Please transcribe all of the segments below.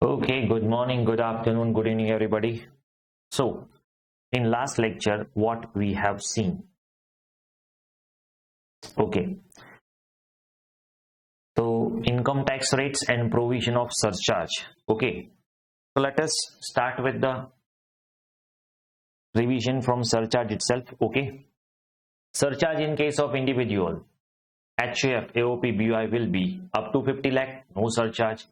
Okay, good morning, good afternoon, good evening, everybody. So, in last lecture, what we have seen. Okay, so income tax rates and provision of surcharge. Okay, so let us start with the revision from surcharge itself. Okay, surcharge in case of individual, HAF, AOP, BOI will be up to 50 lakh, no surcharge.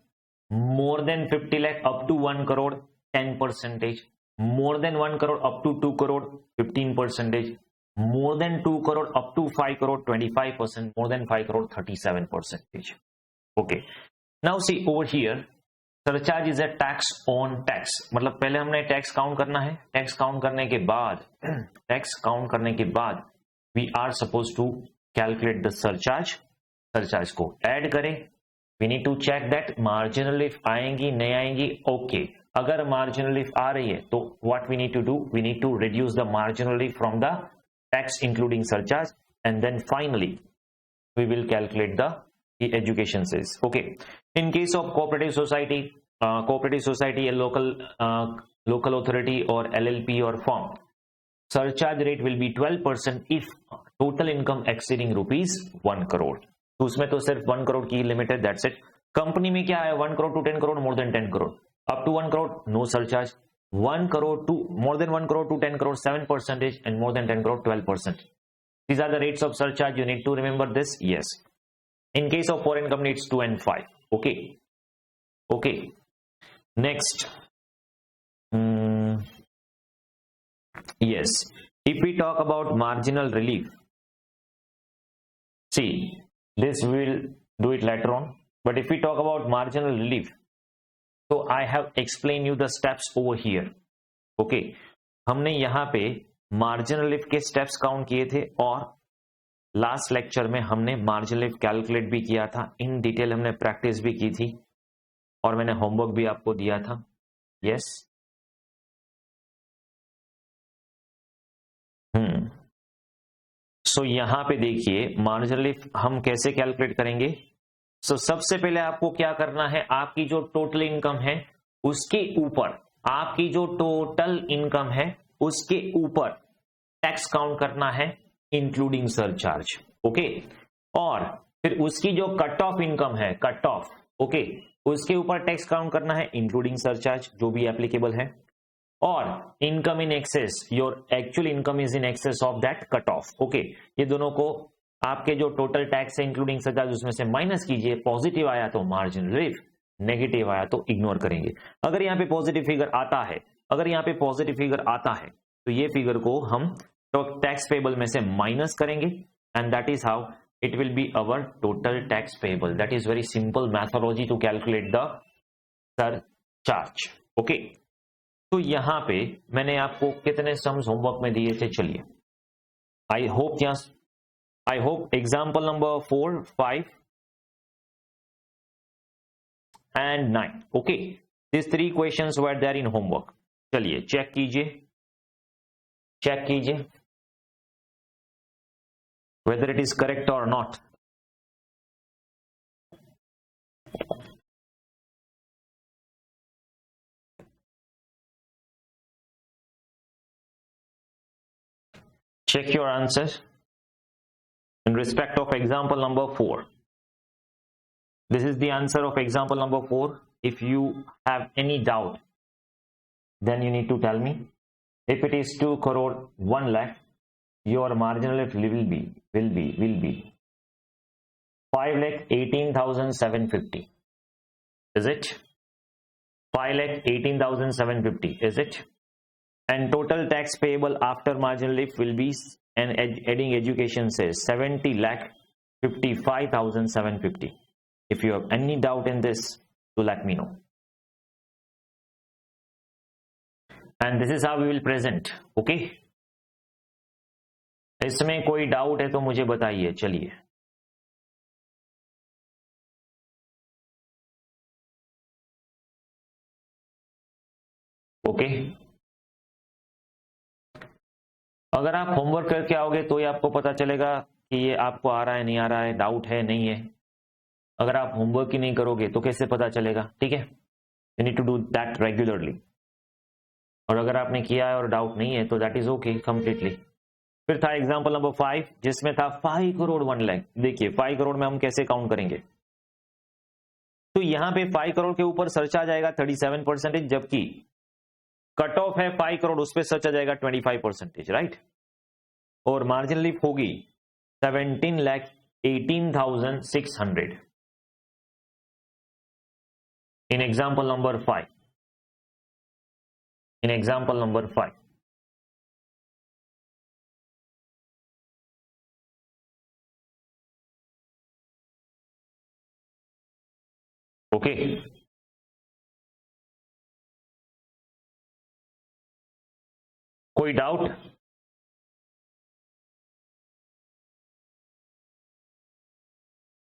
More than 50 lakh up to 1 crore, 10%. More than 1 crore up to 2 crore, 15%. More than 2 crore up to 5 crore, 25%. More than 5 crore, 37%. Okay. Now see over here, surcharge is a tax on tax. मतलब पहले हमने tax count करना है. Tax count करने के बाद we are supposed to calculate the surcharge. surcharge को add करें. We need to check that marginal lift आएंगी नहीं आएंगी. Okay, अगर marginal lift आ रही है तो what we need to do? We need to reduce the marginal lift from the tax including surcharge, and then finally we will calculate the education cess. Okay, in case of cooperative society, a local authority or LLP or firm, surcharge rate will be 12% if total income exceeding rupees 1 crore. तो उसमें तो सिर्फ 1 करोड़ की limit है, that's it. Company में क्या है, 1 crore to 10 crore, more than 10 crore, up to 1 crore no surcharge, 1 crore to more than 1 crore to 10 crore 7%, and more than 10 crore 12%. These are the rates of surcharge. You need to remember this. Yes. In case of foreign company, it's 2 and 5. Okay. Okay. Next. Yes. If we talk about marginal relief, see, this we will do it later on. But if we talk about marginal relief, so I have explained you the steps over here. Okay, हमने यहाँ पे marginal relief के steps count किए थे और last lecture में हमने marginal relief calculate भी किया था. इन डिटेल हमने प्रैक्टिस भी की थी और मैंने होमवर्क भी आपको दिया था. यस. सो यहां पे देखिए मार्जिनल लिफ्ट हम कैसे कैलकुलेट करेंगे. सो सबसे पहले आपको क्या करना है, आपकी जो टोटल इनकम है उसके ऊपर, आपकी जो टोटल इनकम है उसके ऊपर टैक्स काउंट करना है इंक्लूडिंग सरचार्ज. ओके, और फिर उसकी जो कट ऑफ इनकम है, कट ऑफ, ओके, उसके ऊपर टैक्स काउंट करना है इंक्लूडिंग सरचार्ज जो भी एप्लीकेबल है. और income in access, your actual income is in excess of that cut off. Okay, ये दोनों को आपके जो टोटल टैक्स है इंक्लूडिंग सरचार्ज उसमें से माइनस कीजिए. पॉजिटिव आया तो मार्जिनल रिलीफ, नेगेटिव आया तो इग्नोर करेंगे. अगर यहाँ पे पॉजिटिव फिगर आता है, तो ये फिगर को हम टैक्स पेबल में से माइनस करेंगे and that is how it will be our total tax payable. That is very simple methodology to calculate the surcharge. Okay, तो यहां पे मैंने आपको कितने सम्स होमवर्क में दिए थे, चलिए. I hope example number 4, 5 and 9. Okay, this 3 questions were there in homework. चलिए चेक कीजिए वेदर इट इज करेक्ट और not. Check your answers in respect of example number 4. This is the answer of example number 4. If you have any doubt, then you need to tell me. If it is 2 crore 1 lakh, your marginal lift will be 5,18,750. Is it? 5,18,750. Is it? And total tax payable after marginal lift will be, and adding education says 70,55,750. If you have any doubt in this, so let me know. And this is how we will present. Okay, इसमें कोई doubt है तो मुझे बताइए. चलिए, okay. अगर आप homework करके आओगे तो ही आपको पता चलेगा कि ये आपको आ रहा है, नहीं आ रहा है, डाउट है, नहीं है. अगर आप होमवर्क ही नहीं करोगे तो कैसे पता चलेगा. ठीक है, you need to do that regularly. और अगर आपने किया है और डाउट नहीं है तो दैट इज ओके कंप्लीटली। फिर था एग्जांपल नंबर 5 जिसमें था 5 करोड़ 1 लाख। देखिए 5 करोड़ में हम कैसे काउंट करेंगे, तो यहां पे 5 करोड़ के ऊपर सर्च आ जाएगा 37%, जबकि कट ऑफ है 5 करोड़, उस पर सर्च आ जाएगा 25%, राइट। और मार्जिन लिफ होगी 17,18,600 in example number 5। In example number 5 okay. कोई डाउट?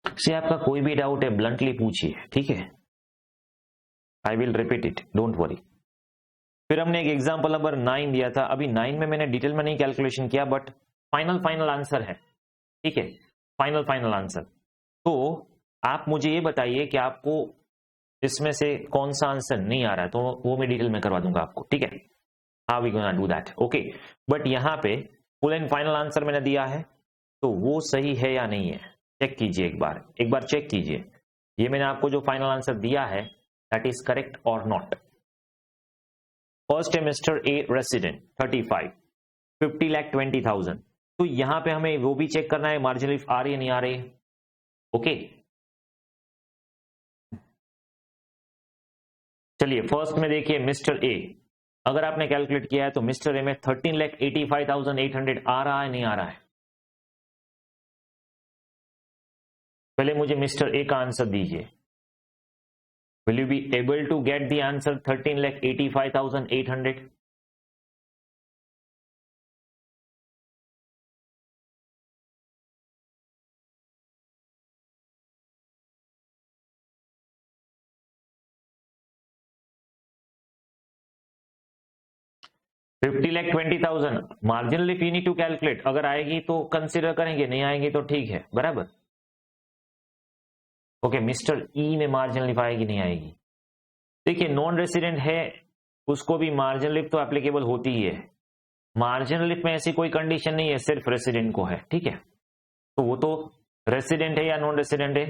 से आपका कोई भी डाउट है ब्लंटली पूछिए, ठीक है। I will repeat it, don't worry. फिर हमने एक एग्जांपल नंबर 9 दिया था। अभी 9 में मैंने डिटेल में नहीं कैलकुलेशन किया, बट फाइनल आंसर है, ठीक है। Final answer. तो आप मुझे ये बताइए कि आपको इसमें से कौन सा आंसर नहीं आ रहा है, तो वो मैं डिटेल में करवा दूंगा आपको, ठीक है। How we gonna do that, okay. But यहाँ पे फुल एंड फाइनल आंसर मैंने दिया है, तो वो सही है या नहीं है चेक कीजिए, एक बार चेक कीजिए। ये मैंने आपको जो फाइनल आंसर दिया है दैट इज करेक्ट और नॉट। फर्स्ट है मिस्टर ए रेसिडेंट 35, 50,20,000। तो यहां पे हमें वो भी चेक करना है मार्जिन लिफ आ रही है नहीं आ रही, ओके। चलिए फर्स्ट में देखिए मिस्टर ए, अगर आपने कैलकुलेट किया है तो मिस्टर ए में 13,85,800 आ रहा है नहीं आ रहा है। पहले मुझे मिस्टर ए का आंसर दीजिए। Will you be able to get the answer 13,85,800? $50,20,000 marginal if you need to calculate. अगर आएगी तो कंसिडर करेंगे, नहीं आएगी तो ठीक है, बराबर। ओके, मिस्टर ई में मार्जिनल लिफ आएगी नहीं आएगी। देखिए नॉन रेसिडेंट है, उसको भी मार्जिनल लिफ तो एप्लीकेबल होती ही है। मार्जिनल लिफ में ऐसी कोई कंडीशन नहीं है, सिर्फ रेसिडेंट को है, ठीक है। तो वो तो रेसिडेंट है या नॉन रेसिडेंट है,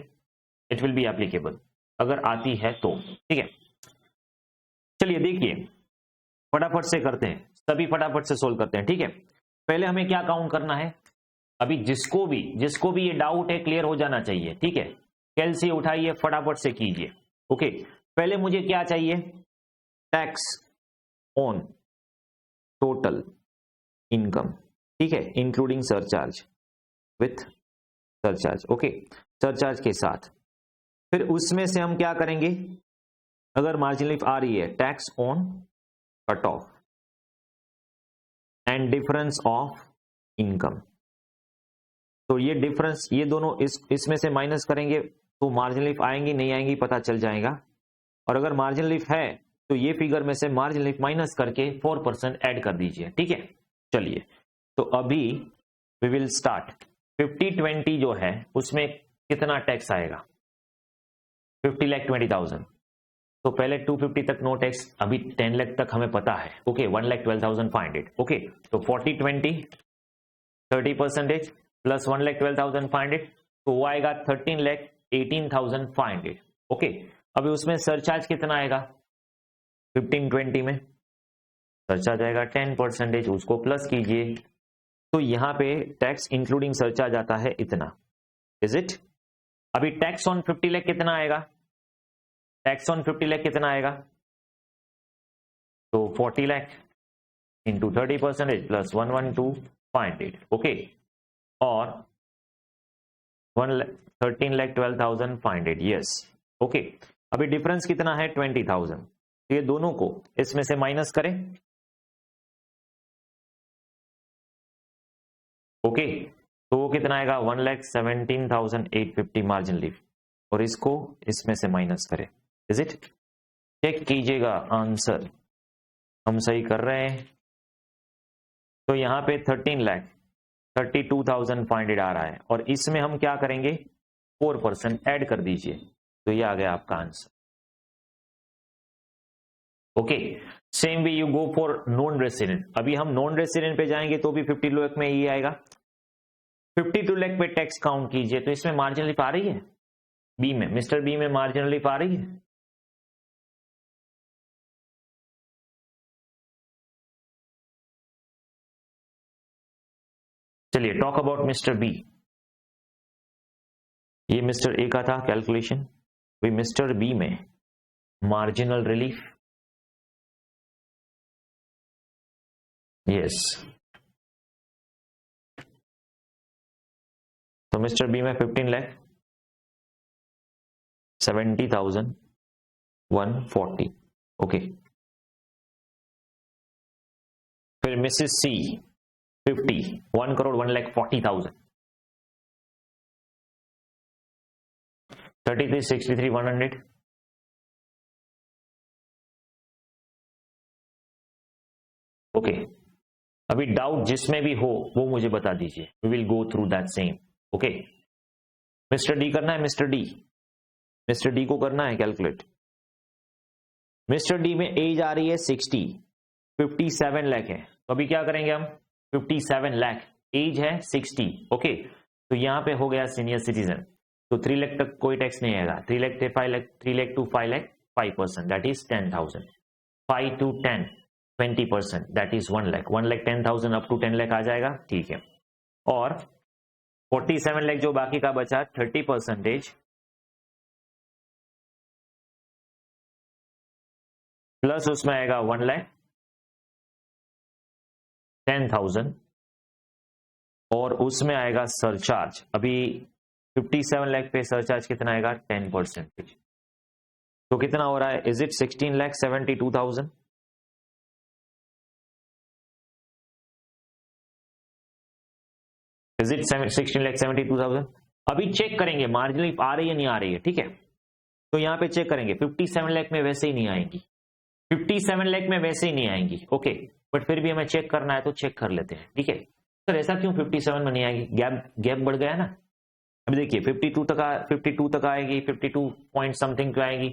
इट विल बी एप्लीकेबल अगर आती है तो, ठीक है। चलिए देखिए फटाफट से करते हैं, सभी फटाफट से सोल्व करते हैं, ठीक है। पहले हमें क्या काउंट करना है, अभी जिसको भी ये डाउट है क्लियर हो जाना चाहिए, ठीक है। कैलसी उठाइए फटाफट से कीजिए, ओके। पहले मुझे क्या चाहिए, टैक्स ऑन टोटल इनकम, ठीक है, including surcharge, with surcharge, okay, surcharge के साथ। फिर उसमें से हम क्या करेंगे, अगर मार्जिन लिफ आ रही है, tax on cut off and difference of income. तो ये डिफरेंस, ये दोनों इसमें से माइनस करेंगे तो मार्जिन लिफ आएंगी नहीं आएंगी पता चल जाएगा। और अगर मार्जिन लिफ है तो ये फिगर में से मार्जिन लिफ माइनस करके 4% ऐड कर दीजिए, ठीक है। चलिए तो अभी वी विल स्टार्ट। 50-20 जो है उसमें कितना टैक्स आएगा, 50,20,000। तो पहले 250 तक नो टैक्स, अभी 10 लाख तक हमें पता है, ओके। 1,12,500, ओके। तो 40-20 30% प्लस 1,12,500, तो वो आएगा 13,18,500, ओके। अभी उसमें सरचार्ज कितना आएगा, 15-20 में सरचार्ज आएगा 10%, उसको प्लस कीजिए। तो यहां पे टैक्स इंक्लूडिंग सरचार्ज आता है इतना, इज इट। अभी टैक्स ऑन 50 लाख कितना आएगा, टैक्स ऑन 50 लाख कितना आएगा, तो 40 लाख इंटू 30% प्लस 1,12,500, ओके। और 13,12,500, यस, ओके। अभी डिफरेंस कितना है 20,000, तो ये दोनों को इसमें से माइनस करें, ओके। तो वो कितना आएगा 1,17,850 मार्जिन लिफ, और इसको इसमें से माइनस करें, इज इट। चेक कीजिएगा आंसर हम सही कर रहे हैं। तो यहाँ पे 13,32,500 आ रहा है, और इसमें हम क्या करेंगे 4% ऐड कर दीजिए, तो ये आ गया आपका answer. Okay, same way you go for non resident. अभी हम नॉन रेसिडेंट पे जाएंगे तो भी 52 लाख में ये आएगा। 52 लाख पे टैक्स काउंट कीजिए, तो इसमें मार्जिनल आ रही है बी में, मिस्टर बी में मार्जिनल आ रही है। चलिए टॉक अबाउट मिस्टर बी। ये मिस्टर ए का था कैलकुलेशन, भाई मिस्टर बी में मार्जिनल रिलीफ, यस, तो मिस्टर बी में 15 लाख 70,140, ओके। फिर मिसेस सी 50, 1,01,40,000, 33,63,100, ओके। अभी डाउट जिसमें भी हो वो मुझे बता दीजिए, we will go through that same, okay. Mister D करना है, मिस्टर डी को करना है कैलकुलेट। मिस्टर डी में एज आ रही है 60, 57 लाख है, तो अभी क्या करेंगे हम, 57 लाख, एज है 60, ओके। तो यहां पे हो गया सीनियर सिटीजन, तो 3 लाख तक कोई टैक्स नहीं आएगा। 3 लाख से 5 lakh, 3 lakh to 5 lakh 5%, that is 10,000। 5 to 10 20%, that is 1 lakh. 1 lakh 10,000 up to 10 lakh आ जाएगा, ठीक है। और 47 लाख जो बाकी का बचा 30% प्लस उसमें आएगा 1 लाख 10,000 और उसमें आएगा सरचार्ज। अभी 57 लाख पे सरचार्ज कितना आएगा, 10%। तो कितना हो रहा है, इज इट 16,72,000? Is it 16,72,000? अभी चेक करेंगे मार्जिनल आ रही है नहीं आ रही है, ठीक है। तो यहां पे चेक करेंगे, 57 लाख में वैसे ही नहीं आएंगी, 57 लाख में वैसे ही नहीं आएंगी, ओके। बट फिर भी हमें चेक करना है तो चेक कर लेते हैं, ठीक है। सर ऐसा क्यों 57 में नहीं आएगी, गैप बढ़ गया ना। अभी देखिए 52 तक आएगी, 52 पॉइंट समथिंग पे आएगी,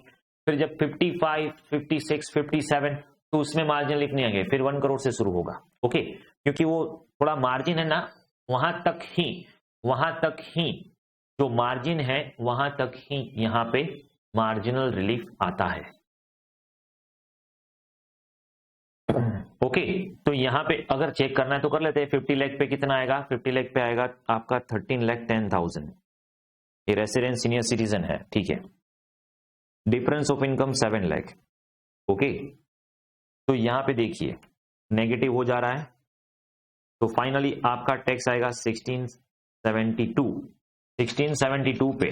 फिर जब 55, 56, 57 तो उसमें मार्जिन लिख नहीं आएंगे, फिर 1 करोड़ से शुरू होगा, ओके। क्योंकि वो थोड़ा मार्जिन है ना, वहां तक ही जो मार्जिन है वहां तक ही यहां पे मार्जिनल रिलीफ आता है, ओके। तो यहां पे अगर चेक करना है तो कर लेते हैं। 50 लाख पे कितना आएगा, 50 लाख पे आएगा आपका 13,10,000। ये रेसिडेंट सीनियर सिटीजन है, ठीक है। Difference of income 7 lakh, okay. तो यहां पे देखिए नेगेटिव हो जा रहा है, तो फाइनली आपका टैक्स आएगा 1672 पे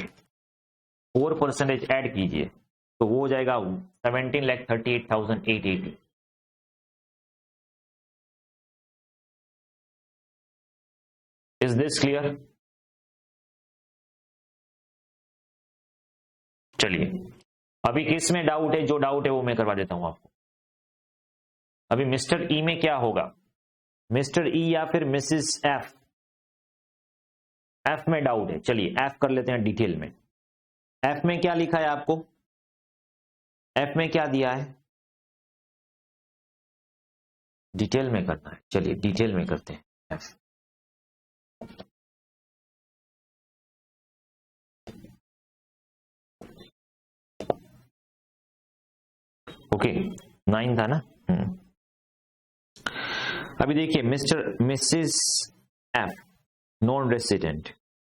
4% ऐड कीजिए तो वो हो जाएगा 17,38,880। Is this clear? चलिए अभी किस में डाउट है, जो डाउट है वो मैं करवा देता हूं आपको। अभी मिस्टर ई में क्या होगा, मिस्टर ई या फिर मिसेस एफ, एफ में डाउट है। चलिए एफ कर लेते हैं डिटेल में। एफ में क्या लिखा है आपको, एफ में क्या दिया है, डिटेल में करना है। चलिए डिटेल में करते हैं एफ। ओके 9 था ना। अभी देखिए mister missus F non resident,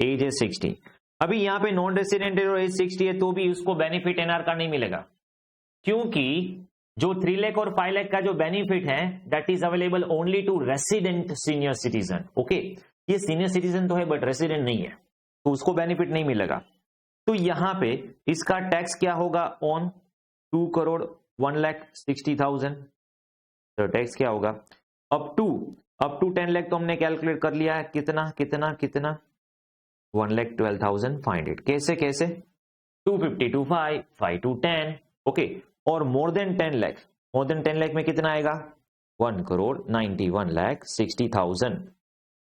age है 60। अभी यहां पे नॉन रेसिडेंट है और एज 60 है तो भी उसको बेनिफिट एनआर का नहीं मिलेगा, क्योंकि जो 3 लाख और 5 लाख का जो बेनिफिट है that is available only to resident senior citizen, okay. ये सीनियर सिटीजन तो है बट रेसिडेंट नहीं है, तो उसको बेनिफिट नहीं मिलेगा। तो यहां पे इसका टैक्स क्या होगा ऑन 2,01,60,000। तो टैक्स क्या होगा अप टू 10 लाख, तो हमने कैलकुलेट कर लिया है कितना 1,12,500। कैसे 250 to 5, 5 to 10, ओके। और मोर देन 10 लाख में कितना आएगा 1,91,60,000।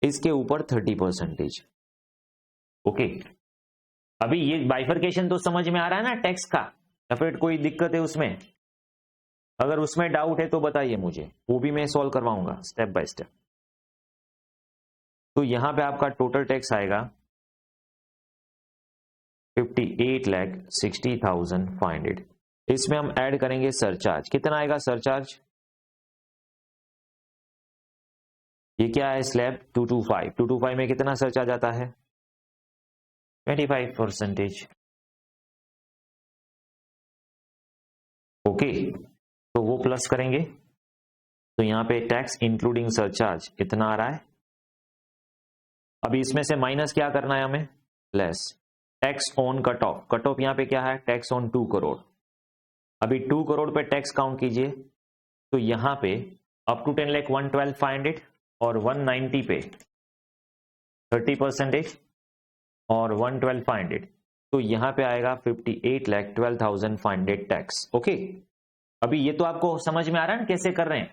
इसके ऊपर 30%, ओके। अभी ये बाइफरकेशन तो समझ में आ रहा है ना टैक्स का, या फिर कोई दिक्कत है उसमें? अगर उसमें डाउट है तो बताइए मुझे, वो भी मैं सॉल्व करवाऊंगा स्टेप बाय स्टेप। तो यहां पे आपका टोटल टैक्स आएगा 58,60,500। इसमें हम ऐड करेंगे सरचार्ज। कितना आएगा सरचार्ज? ये क्या है स्लैब 225। 225 में कितना सरचार्ज आता है? 25%। ओके, तो वो प्लस करेंगे तो यहां पे टैक्स इंक्लूडिंग सरचार्ज इतना आ रहा है। अभी इसमें से माइनस क्या करना है हमें? Less. Tax on cut off. Cut off यहां पे क्या है? Tax on 2 crore. अभी 2 करोड़ पे टैक्स काउंट कीजिए, तो यहां पे अप टू 10 लाख 112,500 और 190 पे 30% और 112,500, तो यहां पे आएगा 58,12,500 टैक्स। ओके, अभी ये तो आपको समझ में आ रहा है ना कैसे कर रहे हैं?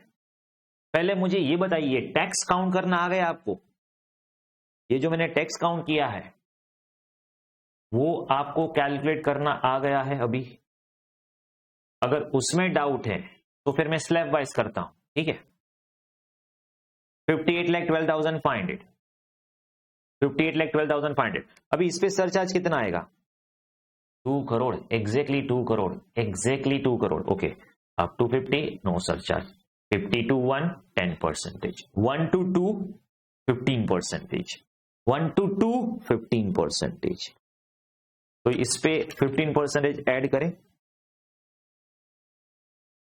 पहले मुझे ये बताइए, टैक्स काउंट करना आ गया आपको? ये जो मैंने टैक्स काउंट किया है वो आपको कैलकुलेट करना आ गया है अभी? अगर उसमें डाउट है तो फिर मैं स्लैब वाइज करता हूं, ठीक है? 58,12,500, 58,12,500। अभी इस पे सरचार्ज कितना आएगा? 2 crore, exactly 2 crore, exactly 2 crore. Okay, up to 50 no surcharge, 50 to 1 10%, 1 to 2 15%, 1 to 2 15%। तो इस पे 15% ऐड करें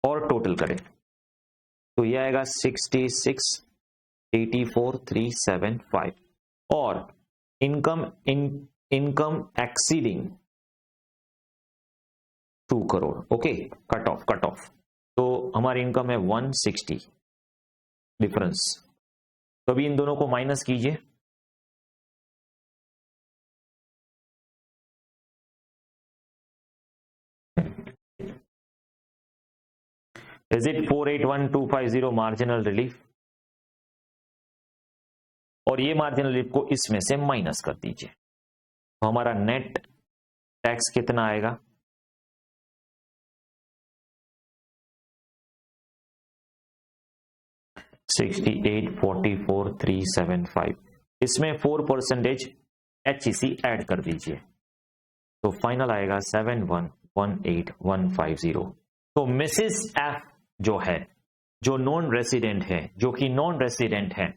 और टोटल करें तो यह आएगा 66,84,375। और income exceeding 2 crore. Okay, cut off तो हमारी इनकम है 160 डिफरेंस। तो अभी इन दोनों को माइनस कीजिए, इज इट 481250 मार्जिनल रिलीफ? और ये मार्जिनल रिलीफ को इसमें से माइनस कर दीजिए, तो हमारा नेट टैक्स कितना आएगा? $68,44,375। इसमें 4% HEC ऐड कर दीजिए, तो फाइनल आएगा 7118,150। तो मिसेस एफ जो है, जो नॉन रेसिडेंट है, जो कि नॉन रेसिडेंट है,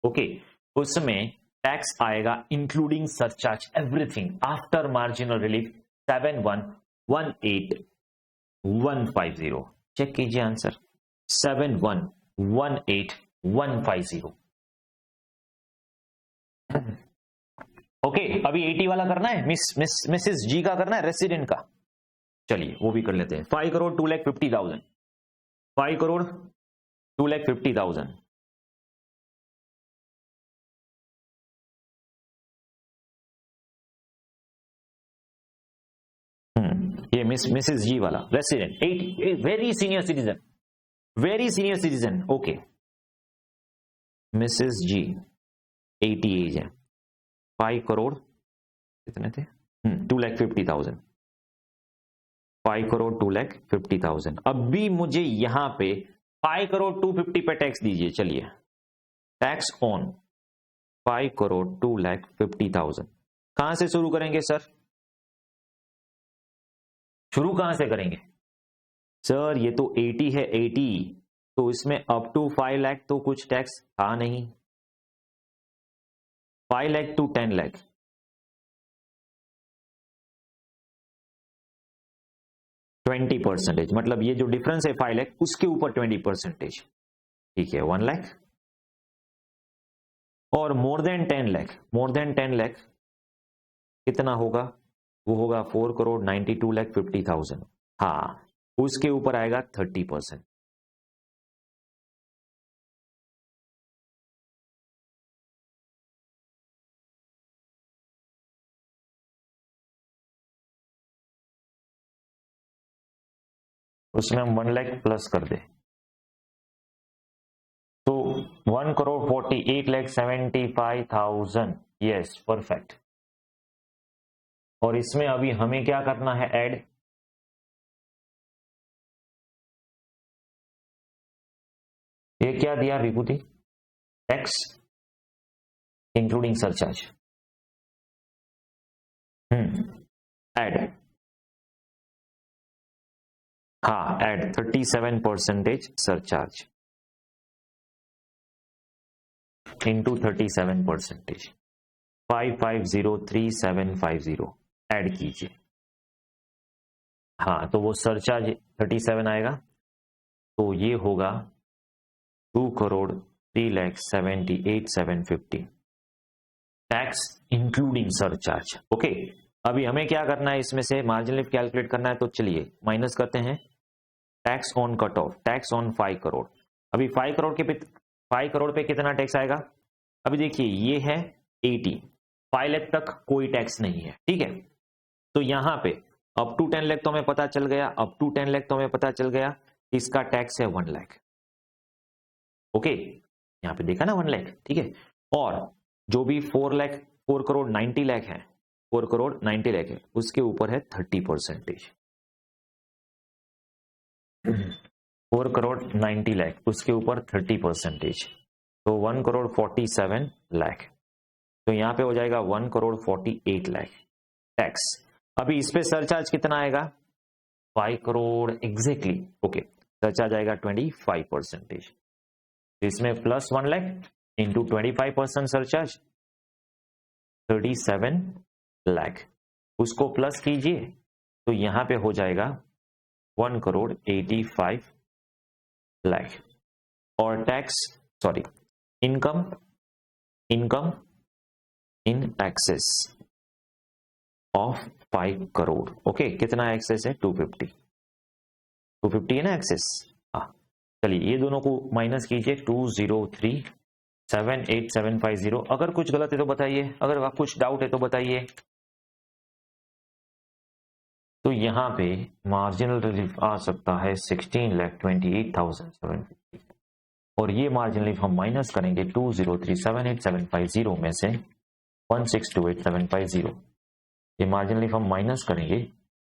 ओके, उसमें टैक्स आएगा including surcharge everything after marginal relief 7118,150। Check कीजिए आंसर 7118,150। ओके, अभी 80 वाला करना है, मिसेस जी का करना है, रेसिडेंट का। चलिए वो भी कर लेते हैं। 5 करोड़ 2,50,000, 5 करोड़ 2,50,000। ये मिसेस जी वाला resident, 80, very senior citizen, very senior citizen. Okay, Mrs G 80 age है, 5 करोड़ कितने थे? 2,50,000, 5 करोड़ 2,50,000। अब भी मुझे यहां पे 5 करोड़ 250 पे टैक्स दीजिए। चलिए, टैक्स ऑन 5 करोड़ 2,50,000। कहां से शुरू करेंगे सर? शुरू कहां से करेंगे सर? ये तो 80 है, 80, तो इसमें अप टू 5 लाख तो कुछ टैक्स था नहीं। 5 lakh to 10 lakh, twenty percentage, मतलब ये जो डिफरेंस है 5 लाख उसके ऊपर 20%। ठीक है, 1 लाख। और मोर देन 10 लाख, मोर देन 10 लाख कितना होगा? वो होगा 4 करोड़ 92,50,000। हाँ, उसके ऊपर आएगा 30%। उसमें हम 1 लाख प्लस कर दे तो 1 करोड़ 48,75,000। Yes, perfect. और इसमें अभी हमें क्या करना है? ऐड ये क्या दिया Vibhuti? Tax including surcharge. Add, हाँ एड 37% सरचार्ज इंटू 37%, 5503,750 ऐड कीजिए। हाँ तो वो सरचार्ज 37 आएगा, तो ये होगा 2,03,78,750 टैक्स इंक्लूडिंग सरचार्ज। ओके, अभी हमें क्या करना है, इसमें से मार्जिन लिफ्ट कैलकुलेट करना है, तो चलिए माइनस करते हैं। Tax on cut off, tax on 5 crore. अभी 5 करोड़ पे कितना टैक्स आएगा? अभी देखिए ये है 80, 5 लाख तक कोई टैक्स नहीं है, ठीक है। तो यहां पे अप टू 10 लाख तो हमें पता चल गया, अप टू 10 लाख तो हमें पता चल गया, इसका टैक्स है 1 लाख। ओके, यहां पे देखा ना 1 लाख, ठीक है। और जो भी 4 करोड़ 90 लाख है, 4 करोड़ 90 लाख है, उसके ऊपर है 30%। 4 करोड़ 90 लाख, उसके ऊपर 30%, तो 1 करोड़ 47 लाख। तो यहां पे हो जाएगा 1 करोड़ 48 लाख टैक्स। अभी इस पे सरचार्ज कितना आएगा? 5 करोड़ एग्जैक्टली। ओके, सरचार्ज आएगा 25%। इसमें plus 1 lakh into 25% surcharge 37 lakh, उसको प्लस कीजिए तो यहां पे हो जाएगा 1 करोड़ 85 लाख। और tax sorry income in excess of 5 crore. Okay, कितना एक्सेस है? 250 है ना एक्सेस। हाँ चलिए ये दोनों को माइनस कीजिए, 203,78,750। अगर कुछ गलत है तो बताइए, अगर आप कुछ डाउट है तो बताइए। तो यहां पे मार्जिनल रिलीफ आ सकता है 16,28,750, और ये मार्जिनल रिलीफ हम माइनस करेंगे 203,78,750 में से 1,628,750। ये मार्जिनल रिलीफ हम माइनस करेंगे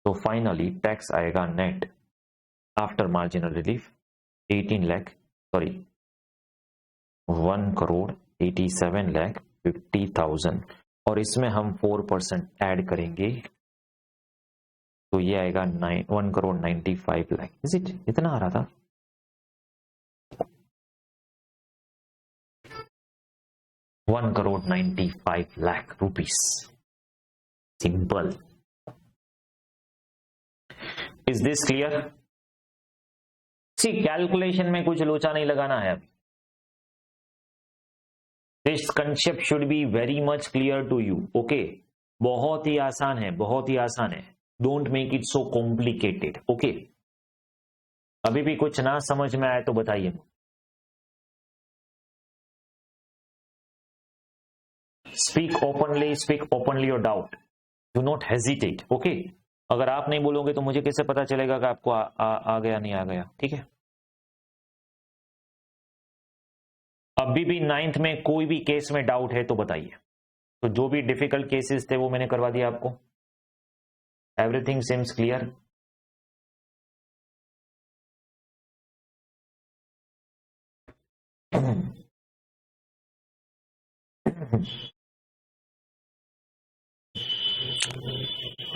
तो फाइनली टैक्स आएगा net after marginal relief 1 crore 87,50,000, और इसमें हम 4% ऐड करेंगे तो ये आएगा 1 करोड़ 95 लाख। Is it? इतना आ रहा था। $1 crore 95 lakh rupees. Simple. Is this clear? C calculation में कुछ लोचा नहीं लगाना है अभी। This concept should be very much clear to you. Okay, बहुत ही आसान है, बहुत ही आसान है। Don't make it so complicated. Okay, अभी भी कुछ ना समझ में आए तो बताइए। Speak openly your doubt, do not hesitate. Okay, अगर आप नहीं बोलोगे तो मुझे कैसे पता चलेगा कि आपको आ गया नहीं आ गया, ठीक है। अभी भी 9th में कोई भी केस में डाउट है तो बताइए। तो जो भी डिफिकल्ट केसेस थे वो मैंने करवा दिया आपको। Everything seems clear?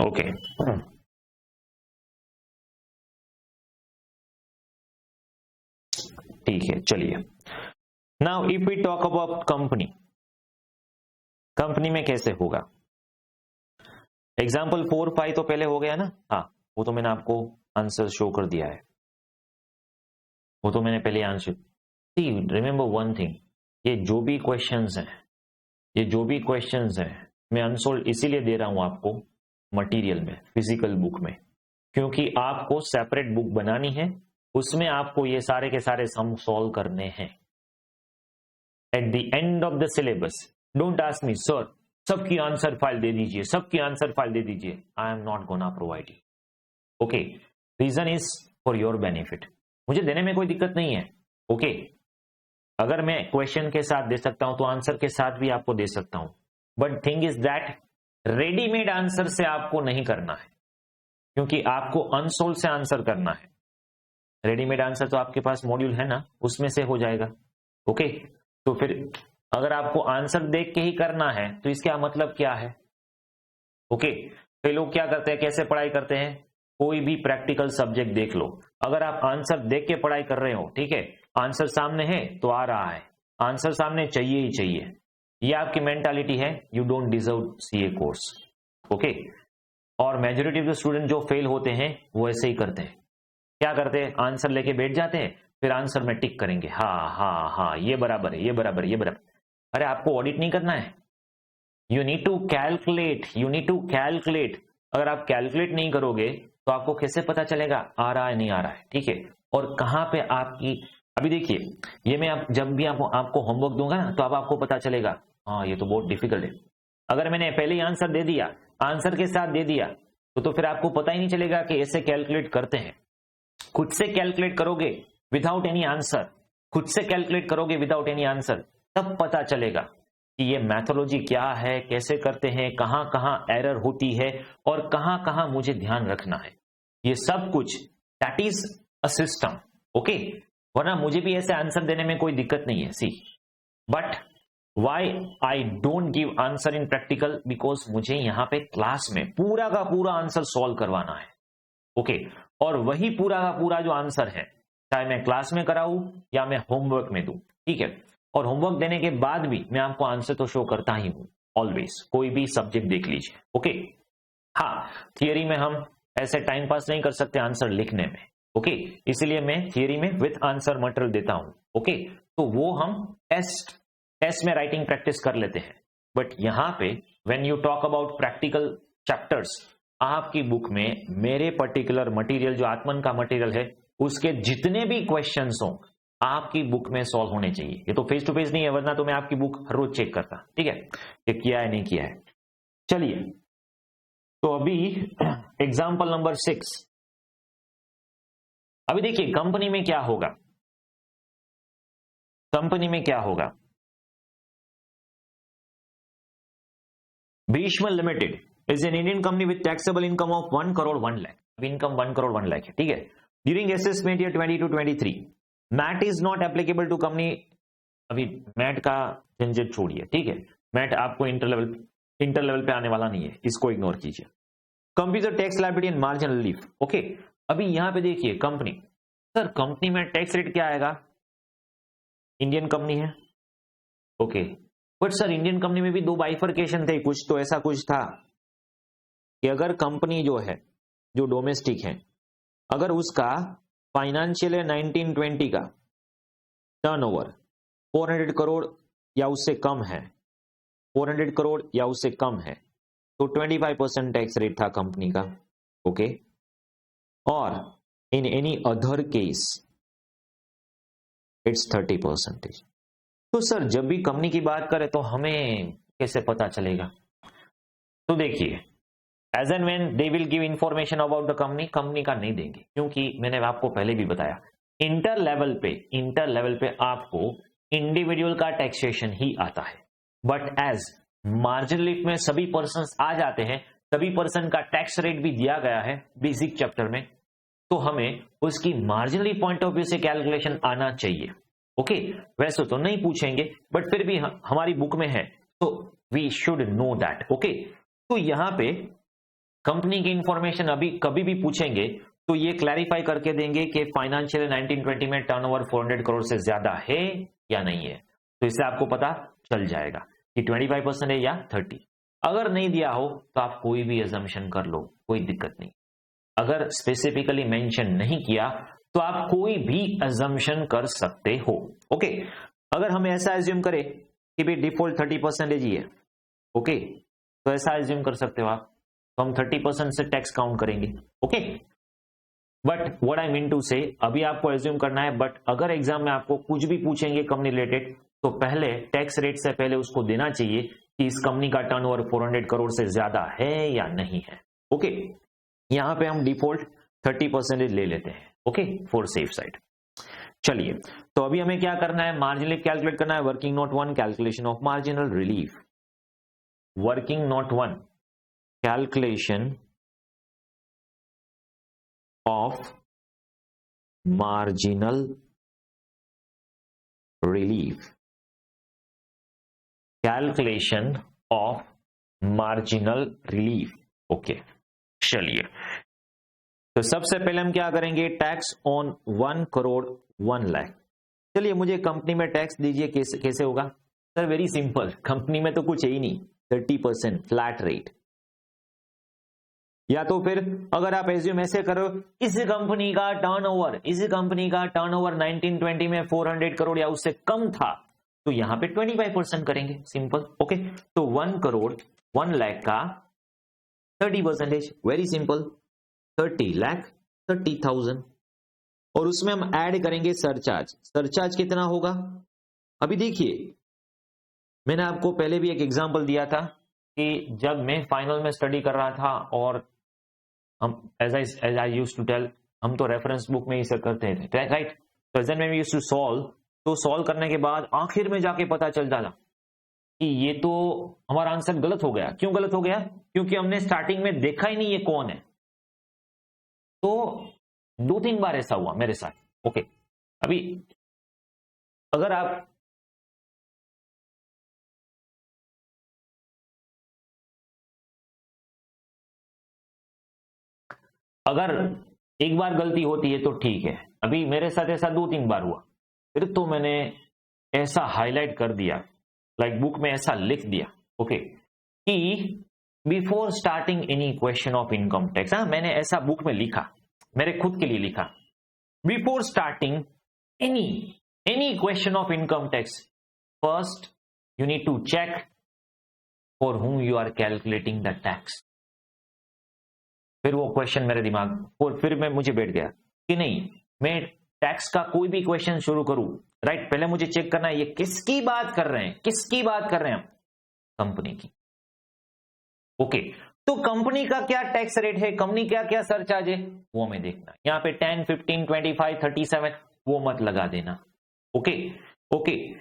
ओके, ठीक है, चलिए। Now if we talk about company में कैसे होगा? एग्जाम्पल 4, 5 तो पहले हो गया ना। हाँ, वो तो मैंने आपको आंसर शो कर दिया है, वो तो मैंने पहले आंसर। सी रिमेंबर वन थिंग, ये जो भी क्वेश्चंस हैं मैं अनसोल्ड इसीलिए दे रहा हूं आपको मटेरियल में, फिजिकल बुक में, क्योंकि आपको सेपरेट बुक बनानी है, उसमें आपको ये सारे के सारे सम सॉल्व करने हैं। At the end of the syllabus don't ask me sir सबकी आंसर फाइल दे दीजिए, सबकी आंसर फाइल दे दीजिए। I am not gonna provide you. Okay, reason is for your benefit. मुझे देने में कोई दिक्कत नहीं है। ओके, अगर मैं क्वेश्चन के साथ दे सकता हूं तो आंसर के साथ भी आपको दे सकता हूं, but thing is that readymade answer से आपको नहीं करना है, क्योंकि आपको अनसोल्व से आंसर करना है। रेडीमेड आंसर तो आपके पास मॉड्यूल है ना, उसमें से हो जाएगा। ओके, तो फिर अगर आपको आंसर देख के ही करना है तो इसका मतलब क्या है? ओके, तो लोग क्या करते हैं, कैसे पढ़ाई करते हैं, कोई भी प्रैक्टिकल सब्जेक्ट देख लो, अगर आप आंसर देख के पढ़ाई कर रहे हो, ठीक है, आंसर सामने है तो आ रहा है, आंसर सामने चाहिए ही चाहिए, ये आपकी मेंटालिटी है, you don't deserve CA course. Okay, और मेजोरिटी ऑफ द स्टूडेंट जो फेल होते हैं वो ऐसे ही करते हैं, क्या करते हैं, आंसर लेके बैठ जाते हैं, फिर आंसर में टिक करेंगे, हाँ हाँ हाँ ये बराबर है, ये बराबर है, ये बराबर। अरे आपको ऑडिट नहीं करना है, you need to calculate, you need to calculate. अगर आप कैलकुलेट नहीं करोगे तो आपको कैसे पता चलेगा आ रहा है नहीं आ रहा है, ठीक है, और कहां पे आपकी, अभी देखिए ये मैं जब भी आपको होमवर्क दूंगा ना तो अब आपको पता चलेगा हाँ ये तो बहुत डिफिकल्ट है। अगर मैंने पहले ही आंसर दे दिया, आंसर के साथ दे दिया, तो फिर आपको पता ही नहीं चलेगा कि ऐसे कैलकुलेट करते हैं। खुद से कैलकुलेट करोगे विदाउट एनी आंसर, खुद से कैलकुलेट करोगे विदाउट एनी आंसर, तब पता चलेगा कि ये मैथोलॉजी क्या है, कैसे करते हैं, कहां कहां एरर होती है और कहां कहां मुझे ध्यान रखना है, ये सब कुछ that is a system. Okay, वरना मुझे भी ऐसे आंसर देने में कोई दिक्कत नहीं है, see, but why I don't give answer in practical, because मुझे यहां पे क्लास में पूरा का पूरा आंसर सॉल्व करवाना है। ओके, और वही पूरा का पूरा जो आंसर है, चाहे मैं क्लास में कराऊं या मैं होमवर्क में दूं, ठीक है, और होमवर्क देने के बाद भी मैं आपको आंसर तो शो करता ही हूं ऑलवेज, कोई भी सब्जेक्ट देख लीजिए। ओके, हाँ, थियरी में हम ऐसे टाइम पास नहीं कर सकते आंसर लिखने में, ओके, इसलिए मैं थियरी में विथ आंसर मटेरियल देता हूं। ओके, तो वो हम टेस्ट में राइटिंग प्रैक्टिस कर लेते हैं, बट यहां पे when you talk about practical chapters, आपकी बुक में मेरे पर्टिकुलर मटेरियल जो आत्मन का मटेरियल है उसके जितने भी क्वेश्चंस हो आपकी बुक में सॉल्व होने चाहिए। ये तो फेस टू फेस नहीं है, वरना तो मैं आपकी बुक हर रोज चेक करता, ठीक है, ये किया है नहीं किया है। चलिए, तो अभी एग्जाम्पल नंबर 6, अभी देखिए कंपनी में क्या होगा, कंपनी में क्या होगा, Bhishma limited is an Indian company with taxable income of 1 crore 1 lakh, income 1 crore 1 lakh है, ठीक है, during assessment year 22-23 MAT is not applicable to company, अभी मैट का झंझट छोड़िए, ठीक है, मैट आपको इंटर लेवल पे आने वाला नहीं है, इसको इग्नोर कीजिए। Computer tax liability and marginal relief. Okay, अभी यहां पे देखिए कंपनी, सर कंपनी में टैक्स रेट क्या आएगा, इंडियन कंपनी है, okay, but sir Indian company में भी दो बाइफर्केशन थे, कुछ तो ऐसा कुछ था कि अगर कंपनी जो है जो डोमेस्टिक है, अगर उसका फाइनेंशियल 1920 का टर्नओवर 400 करोड़ या उससे कम है, 400 करोड़ या उससे कम है, तो 25% टैक्स रेट था कंपनी का। ओके, और in any other case it's 30%। तो सर जब भी कंपनी की बात करें तो हमें कैसे पता चलेगा, तो देखिए as and when they will give information about the company, company का नहीं देंगे, क्योंकि मैंने आपको पहले भी बताया इंटर लेवल पे आपको इंडिविजुअल का टैक्सेशन ही आता है, बट एज मार्जिनल लिफ्ट में सभी पर्सन आ जाते हैं, सभी पर्सन का टैक्स रेट भी दिया गया है बेसिक चैप्टर में, तो हमें उसकी मार्जिनली पॉइंट ऑफ व्यू से कैलकुलेशन आना चाहिए। ओके, वैसे तो नहीं पूछेंगे बट फिर भी हमारी बुक में है तो we should know that. Okay, तो यहां पे कंपनी की इंफॉर्मेशन अभी कभी भी पूछेंगे तो ये क्लैरिफाई करके देंगे कि फाइनेंशियल 1920 में टर्नओवर 400 करोड़ से ज्यादा है या नहीं है, तो इससे आपको पता चल जाएगा कि 25% है या 30। अगर नहीं दिया हो तो आप कोई भी अजम्पशन कर लो, कोई दिक्कत नहीं। अगर स्पेसिफिकली मेंशन नहीं किया तो आप कोई भी अजम्पशन कर सकते हो। ओके, अगर हम ऐसा एज्यूम करें कि भाई डिफॉल्ट 30% ही है, ओके, तो ऐसा एज्यूम कर सकते हो आप, तो हम 30% से टैक्स काउंट करेंगे। Okay, but what I mean to say, अभी आपको एज्यूम करना है, बट अगर एग्जाम में आपको कुछ भी पूछेंगे कंपनी रिलेटेड तो पहले टैक्स रेट से पहले उसको देना चाहिए कि इस कंपनी का टर्नओवर 400 करोड़ से ज्यादा है या नहीं है। ओके, यहां पे हम डिफॉल्ट 30% ले लेते हैं, ओके, फॉर सेफ साइड। चलिए, तो अभी हमें क्या करना है, मार्जिनल कैलकुलेट करना है, working note 1 calculation of marginal relief, working note 1 calculation of marginal relief, calculation of marginal relief. Okay, चलिए तो सबसे पहले हम क्या करेंगे, टैक्स ऑन 1 करोड़ 1 लाख। चलिए मुझे कंपनी में टैक्स दीजिए, कैसे कैसे होगा सर? वेरी सिंपल, कंपनी में तो कुछ है ही नहीं, 30% फ्लैट रेट। या तो फिर अगर आप एज्यूम ऐसे करो, इस कंपनी का टर्नओवर 1920 में 400 करोड़ या उससे कम था, तो यहां पे 25% करेंगे, सिंपल। ओके, तो 1 करोड़ 1 लाख का 30%, वेरी सिंपल, 30 लाख 30,000। और उसमें हम ऐड करेंगे सरचार्ज। सरचार्ज कितना होगा? अभी देखिए, मैंने आपको पहले भी एक एग्जांपल दिया था कि जब मैं फाइनल में स्टडी कर रहा था और हम as I used to tell, हम तो रेफरेंस बुक में ही सब करते थे, राइट? तो as an we used to solve, तो सॉल्व करने के बाद आखिर में जाके पता चल जाता कि ये तो हमारा आंसर गलत हो गया। क्यों गलत हो गया? क्योंकि हमने स्टार्टिंग में देखा ही नहीं ये कौन है। तो 2-3 बार ऐसा हुआ मेरे साथ। ओके, अभी अगर आप अगर एक बार गलती होती है तो ठीक है, अभी मेरे साथ ऐसा 2-3 बार हुआ, फिर तो मैंने ऐसा हाईलाइट कर दिया, लाइक बुक में ऐसा लिख दिया, ओके, कि before starting any question of income tax, मैंने ऐसा बुक में लिखा, मेरे खुद के लिए लिखा, before starting any question of income tax, first you need to check for whom you are calculating the tax. फिर वो क्वेश्चन मेरे दिमाग और फिर मैं मुझे बैठ गया कि नहीं, मैं टैक्स का कोई भी क्वेश्चन शुरू करूं, राइट, पहले मुझे चेक करना है ये किसकी बात कर रहे हैं, किसकी बात कर रहे हैं हम? कंपनी की। ओके, तो कंपनी का क्या टैक्स रेट है, कंपनी क्या क्या सरचार्ज है, वो हमें देखना है। यहां पे 10, 15, 25, 37 वो मत लगा देना। Okay okay,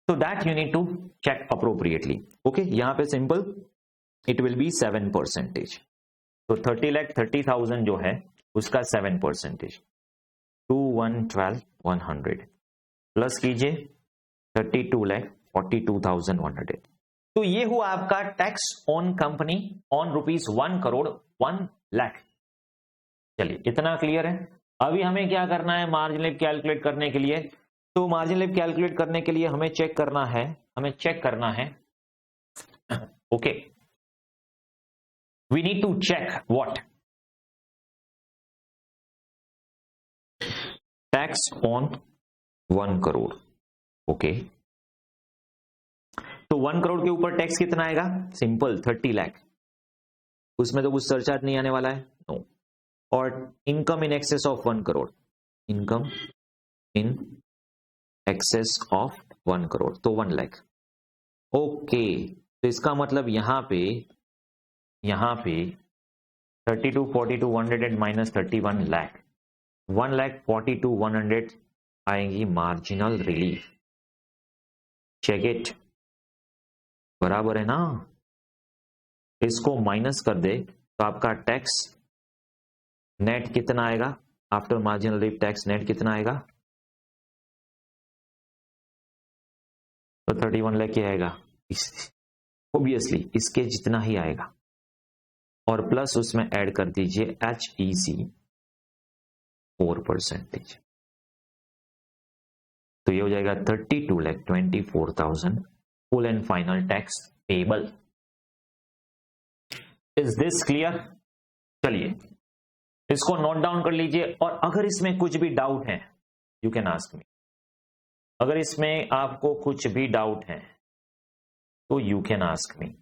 so that you need to check appropriately. Okay, यहाँ पे सिंपल it will be 7%. तो 30 लाख 30,000 जो है उसका 7%, 2, 1, 12, 100 प्लस कीजिए 32 लाख 42,100। तो ये हुआ आपका tax on company on ₹1 crore 1 lakh. चलिए इतना क्लियर है। अभी हमें क्या करना है मार्जिन लिप कैलकुलेट करने के लिए? तो मार्जिन लिप कैलकुलेट करने के लिए हमें चेक करना है, okay, we need to check what? Tax on 1 crore. Okay, तो 1 करोड़ के ऊपर टैक्स कितना आएगा? सिंपल 30 लाख, उसमें तो कुछ सरचार्ज नहीं आने वाला है, नो। और income in excess of 1 crore, income in excess of 1 crore, तो 1 लाख। ओके, तो इसका मतलब यहां पे 32, 42, 100 माइनस 31 लाख, 1,42,100 आएंगी मार्जिनल रिलीफ। चेक इट, बराबर है ना? इसको माइनस कर दे तो आपका टैक्स नेट कितना आएगा? After marginal relief tax net कितना आएगा? तो 31 लाख ही आएगा, ओबियसली इसके जितना ही आएगा। और प्लस उसमें ऐड कर दीजिए HEC 4%, तो ये हो जाएगा 32,24,000 full and final tax payable. Is this clear? चलिए इसको नोट डाउन कर लीजिए, और अगर इसमें कुछ भी डाउट है यू कैन आस्क मी। अगर इसमें आपको कुछ भी डाउट है तो you can ask me.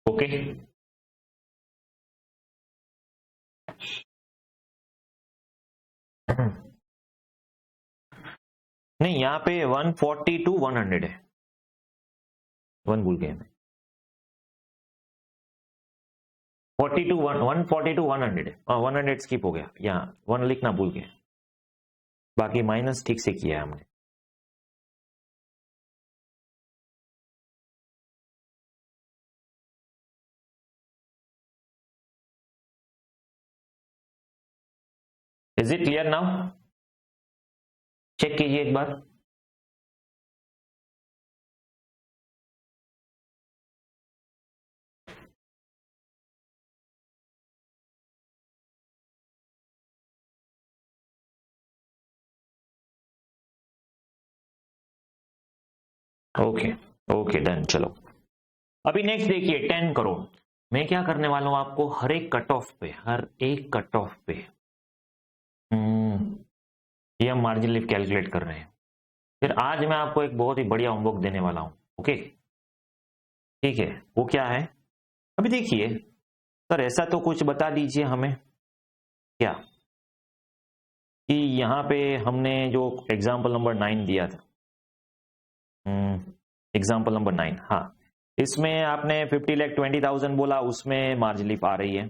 Okay नहीं, यहाँ पे 140 to 100 है, 1 भूल गए मैं, 40 to 140 to 100 है, 100 स्किप हो गया, यहाँ 1 लिखना भूल गए, बाकी माइनस ठीक से किया है हमने। Is it clear now? Check कीजिए एक बार। Okay okay done. चलो अभी नेक्स्ट देखिए 10 करोड़। मैं क्या करने वाला हूं आपको, हर एक कट ऑफ पे ये हम मार्जिन लिफ्ट कैलकुलेट कर रहे हैं। फिर आज मैं आपको एक बहुत ही बढ़िया होमवर्क देने वाला हूं। ओके ठीक है, वो क्या है अभी देखिए। सर ऐसा तो कुछ बता दीजिए हमें क्या, कि यहाँ पे हमने जो एग्जाम्पल नंबर 9 दिया था, एग्जाम्पल नंबर 9, हाँ इसमें आपने 50,20,000 बोला, उसमें मार्जिन लिफ्ट आ रही है।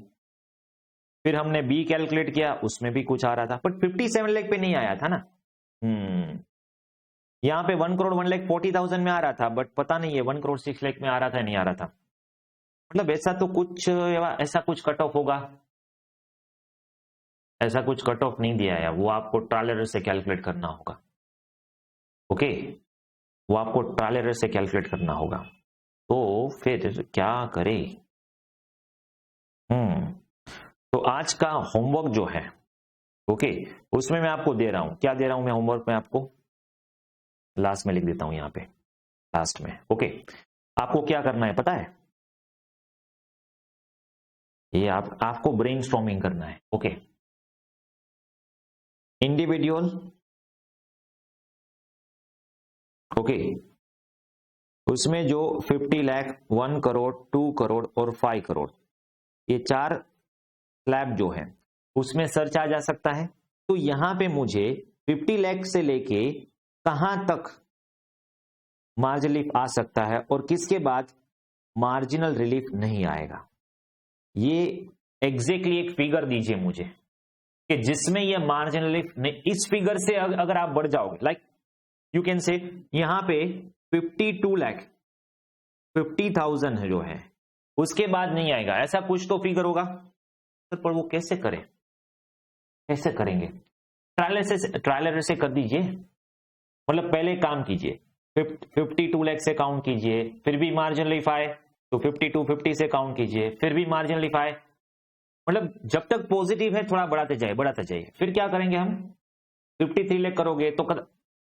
फिर हमने बी कैलकुलेट किया, उसमें भी कुछ आ रहा था, बट 57 लाख पे नहीं आया था ना। यहाँ पे 1 करोड़ 1,40,000 में आ रहा था, बट पता नहीं है 1 करोड़ 6 लाख में आ रहा था नहीं आ रहा था। मतलब ऐसा तो कुछ, ऐसा कुछ कट ऑफ होगा, ऐसा कुछ कट ऑफ नहीं दिया है, वो आपको ट्रायल एरर से कैलकुलेट करना होगा। ओके वो आपको ट्रायल एरर से कैलकुलेट करना होगा। तो फिर क्या करें? तो आज का होमवर्क जो है, ओके उसमें मैं आपको दे रहा हूं, क्या दे रहा हूं मैं होमवर्क में आपको, लास्ट में लिख देता हूं यहाँ पे लास्ट में। ओके आपको क्या करना है पता है, ये आपको ब्रेनस्टॉर्मिंग करना है। ओके इंडिविजुअल, ओके उसमें जो 50 लाख, 1 करोड़, 2 करोड़ और 5 करोड़, ये 4 स्लैब जो है उसमें सर्च आ जा सकता है। तो यहां पे मुझे 50 लाख से लेके कहां तक मार्जिन रिलीफ आ सकता है और किसके बाद मार्जिनल रिलीफ नहीं आएगा, ये एग्जैक्टली एक फिगर दीजिए मुझे कि जिसमें ये मार्जिनल रिलीफ नहीं। इस फिगर से अगर आप बढ़ जाओगे, लाइक यू कैन से यहां पे 52 लाख 50,000 है जो है, उसके बाद नहीं आएगा, ऐसा कुछ तो फिगर होगा। पर वो कैसे करें, कैसे करेंगे? ट्रायल एरर से कर दीजिए, मतलब पहले काम कीजिए 52 लाख से काउंट कीजिए, फिर भी मार्जिन रिलीफ आए तो 50 से काउंट कीजिए, फिर भी मार्जिन रिलीफ आए, मतलब जब तक पॉजिटिव है थोड़ा बढ़ाते जाइए। फिर क्या करेंगे हम, 53 लाख करोगे तो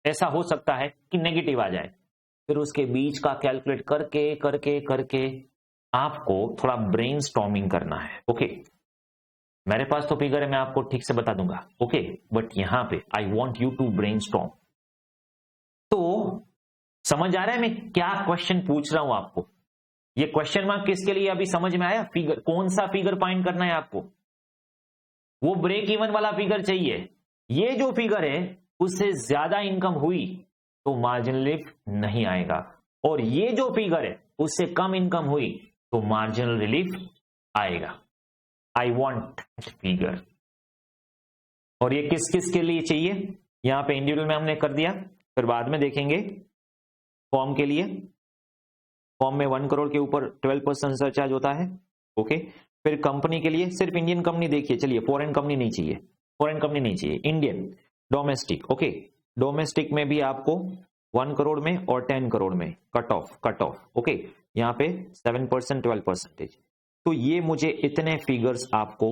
ऐसा हो सकता है कि नेगेटिव आ जाए, फिर उसके बीच का कैलकुलेट करके करके करके आपको थोड़ा ब्रेनस्टॉर्मिंग करना है। ओके मेरे पास तो फिगर है, मैं आपको ठीक से बता दूंगा। ओके बट यहां पे I want you to brainstorm. तो समझ आ रहा है मैं क्या क्वेश्चन पूछ रहा हूं आपको? ये क्वेश्चन मार्क किसके लिए अभी समझ में आया? फिगर, कौन सा फिगर फाइंड करना है आपको? वो ब्रेक इवन वाला फिगर चाहिए। ये जो फिगर है उससे ज्यादा इनकम हुई तो मार्जिन रिलीफ नहीं आएगा, और ये जो फिगर है उससे कम इनकम हुई तो मार्जिनल रिलीफ आएगा। I want figure. और ये किस किस के लिए चाहिए? यहां पे इंडिविजुअल में हमने कर दिया, फिर बाद में देखेंगे फॉर्म के लिए। फॉर्म में 1 करोड़ के ऊपर 12% सरचार्ज होता है। ओके फिर कंपनी के लिए सिर्फ इंडियन कंपनी देखिए, चलिए फॉरेन कंपनी नहीं चाहिए, फॉरेन कंपनी नहीं चाहिए, इंडियन डोमेस्टिक। ओके डोमेस्टिक में भी आपको 1 करोड़ में और 10 करोड़ में कट ऑफ। ओके यहाँ पे 7% 12%। तो ये मुझे इतने फिगर्स आपको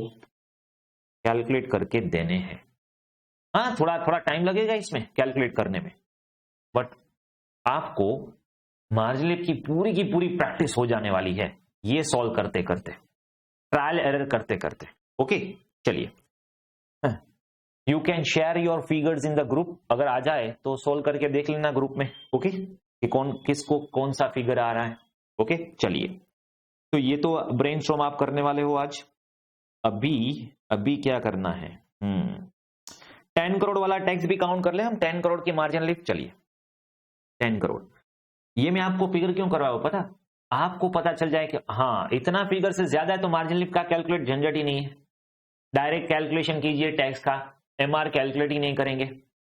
कैलकुलेट करके देने हैं। हाँ थोड़ा थोड़ा टाइम लगेगा इसमें कैलकुलेट करने में, बट आपको मार्जिन रिलीफ की पूरी प्रैक्टिस हो जाने वाली है ये सॉल्व करते करते, ट्रायल एरर करते करते। ओके चलिए you can share your figures in the group, अगर आ जाए तो सॉल्व करके देख लेना ग्रुप में। ओके कि किसको कौन सा फिगर आ रहा है। ओके चलिए तो ये तो ब्रेनस्टॉर्म आप करने वाले हो आज। अभी अभी क्या करना है, 10 करोड़ वाला टैक्स भी काउंट कर ले हम, 10 करोड़ की मार्जिन लिफ्ट। चलिए 10 करोड़, ये मैं आपको फिगर क्यों करवाऊं पता, आपको पता चल जाए कि हाँ इतना फिगर से ज्यादा है तो मार्जिन लिफ्ट का कैलकुलेट झंझट ही नहीं है, डायरेक्ट कैलकुलेशन कीजिए टैक्स का, एमआर कैलकुलेट ही नहीं करेंगे।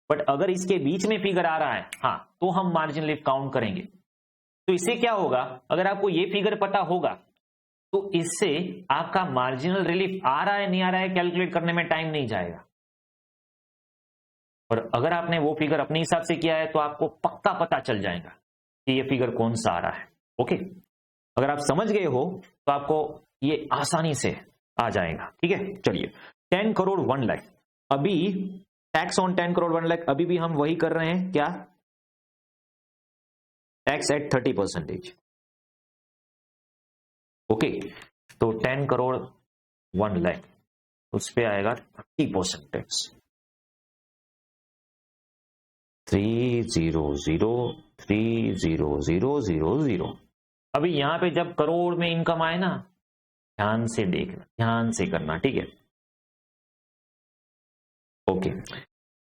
बट अगर इसके बीच में फिगर आ रहा है हाँ तो हम मार्जिन लिफ्ट काउंट करेंगे। तो इससे क्या होगा, अगर आपको ये फिगर पता होगा तो इससे आपका मार्जिनल रिलीफ आ रहा है नहीं आ रहा है कैलकुलेट करने में टाइम नहीं जाएगा। और अगर आपने वो फिगर अपने हिसाब से किया है तो आपको पक्का पता चल जाएगा कि ये फिगर कौन सा आ रहा है। ओके, अगर आप समझ गए हो तो आपको ये आसानी से आ जाएगा। ठीक है, चलिए 10 करोड़ 1 लाख, अभी टैक्स ऑन 10 करोड़ 1 लाख, अभी भी हम वही कर रहे हैं क्या, टैक्स एट 30%। ओके, तो 10 करोड़ 1 लाख उस पे आएगा 30% टैक्स, 300,300,000। अभी यहां पे जब करोड़ में इनकम आए ना, ध्यान से देखना, ध्यान से करना, ठीक है। ओके,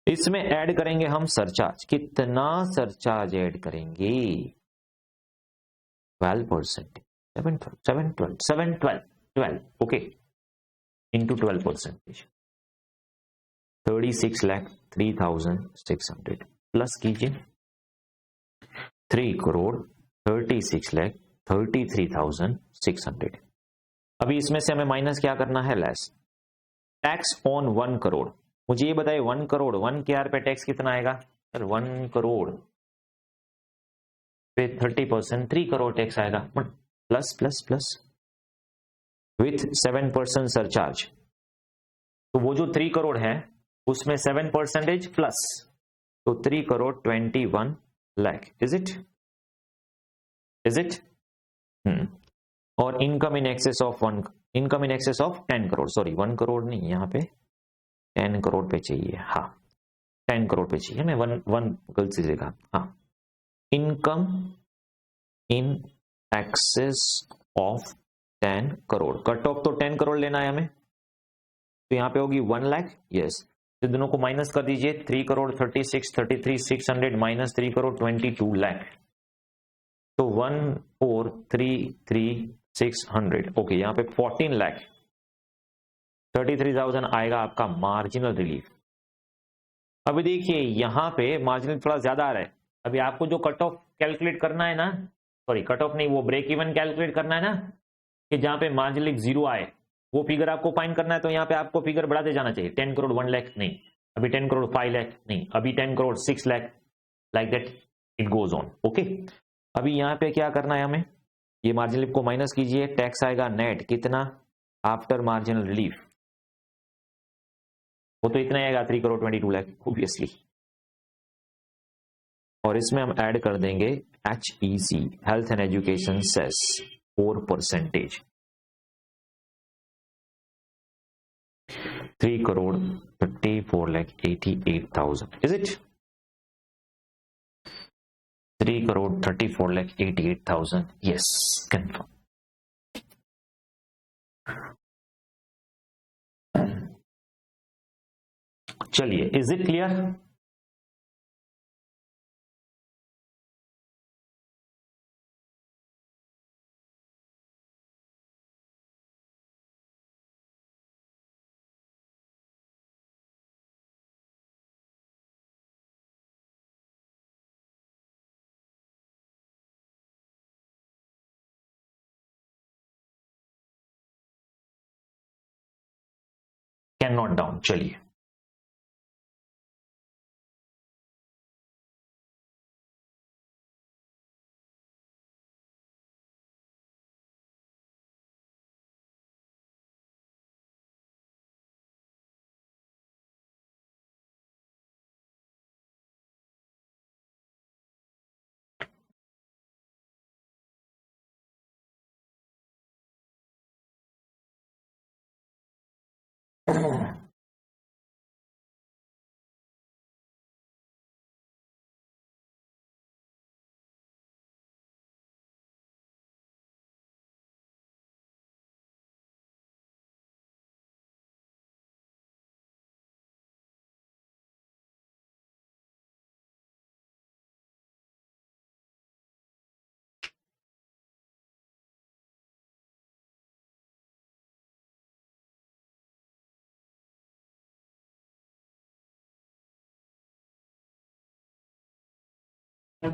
इसमें ऐड करेंगे हम सरचार्ज, कितना सरचार्ज ऐड करेंगे, 12%, 12 ओके, इंटू 12%, 36,03,600 प्लस कीजिए 3 करोड़ 36,33,600। अभी इसमें से हमें माइनस क्या करना है, लेस। टैक्स ऑन 1 करोड़, मुझे ये बताइए 1 करोड़ 1 के आर पे टैक्स कितना आएगा सर, 1 करोड़ पे 30%, 3 करोड़ टैक्स आएगा, plus plus plus with 7% surcharge. तो वो जो 3 करोड़ है उसमें 7% प्लस, तो 3 crore 21 lakh, is it, is it. और income in excess of 10 crore, sorry 1 crore नहीं, यहाँ पे 10 करोड़ पे चाहिए, हाँ 10 करोड़ पे चाहिए, मैं वन गलती से लिखा, हाँ। Income in excess of 10 crore, cut off तो 10 करोड़ लेना है हमें, तो यहां पे होगी 1 लाख, यस। तो दोनों को माइनस कर दीजिए, 3 करोड़ 33,600 माइनस 3 करोड़ 22 लाख, तो 1,433,600। ओके, यहाँ पे 14 लाख 33,000 आएगा आपका मार्जिनल रिलीफ। अभी देखिए यहाँ पे मार्जिनल थोड़ा ज्यादा आ रहा है, अभी आपको जो कट ऑफ कैलकुलेट करना है ना, सॉरी कट ऑफ नहीं, वो ब्रेक इवन कैलकुलेट करना है ना, कि जहां पे मार्जिनल 0 आए वो फिगर आपको फाइंड करना है। तो यहाँ पे आपको फिगर बढ़ाते जाना चाहिए, 10 करोड़ 1 लाख नहीं, अभी 10 करोड़ 5 लाख नहीं, अभी 10 crore 6 lakh, like that it goes on. Okay, अभी यहाँ पे क्या करना है हमें, ये मार्जिनल को माइनस कीजिए, टैक्स आएगा नेट कितना आफ्टर मार्जिनल रिलीफ, वो तो इतना आएगा 3 करोड़ 22 लाख ऑब्वियसली। और इसमें हम ऐड कर देंगे HEC, health and education cess 4%, 3 crore 34,88,000, is it, 3 crore 34,88,000, yes, confirm. चलिए, is it clear. Can not down, चलिए ओके,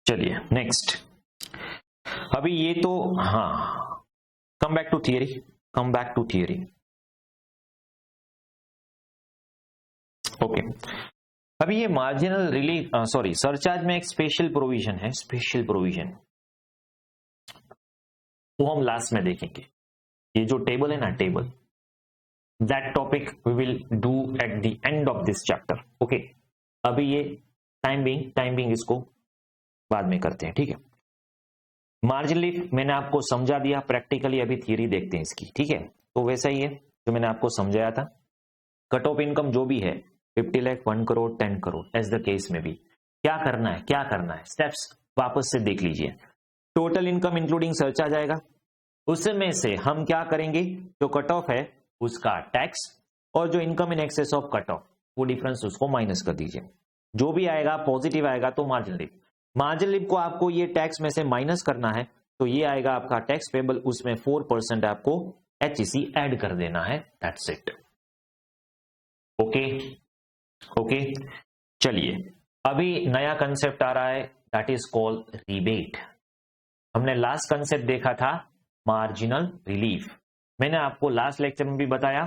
चलिए नेक्स्ट। अभी ये तो हाँ, come back to theory, come back to theory. Okay, अभी ये मार्जिनल रिलीफ सॉरी सरचार्ज में एक स्पेशल प्रोविजन है, स्पेशल प्रोविजन, वो हम लास्ट में देखेंगे। ये जो टेबल है ना, table, that topic we will do at the end of this chapter. Okay, अभी ये टाइम बिंग इसको बाद में करते हैं, ठीक है। मार्जिन लीफ मैंने आपको समझा दिया प्रैक्टिकली, अभी थियरी देखते हैं इसकी, ठीक है। तो वैसा ही है जो मैंने आपको समझाया था। कट ऑफ इनकम जो भी है 50 lakh, 1 crore, 10 crore, as the case में भी क्या करना है, क्या करना है, स्टेप्स वापस से देख लीजिए। टोटल इनकम इंक्लूडिंग सर्चार्ज आएगा, उसमें से हम क्या करेंगे, जो कट ऑफ है उसका टैक्स, और जो income in excess of cut off वो डिफरेंस उसको माइनस कर दीजिए। जो भी आएगा पॉजिटिव आएगा तो मार्जिन लीफ, मार्जिन लीफ को आपको ये टैक्स में से माइनस करना है, तो ये आएगा आपका टैक्स पेबल, उसमें 4% आपको HEC ऐड कर देना है, दैट्स इट। ओके ओके, चलिए अभी नया कंसेप्ट आ रहा है, दैट इज कॉल्ड रिबेट। हमने लास्ट कंसेप्ट देखा था मार्जिनल रिलीफ। मैंने आपको लास्ट लेक्चर में भी बताया,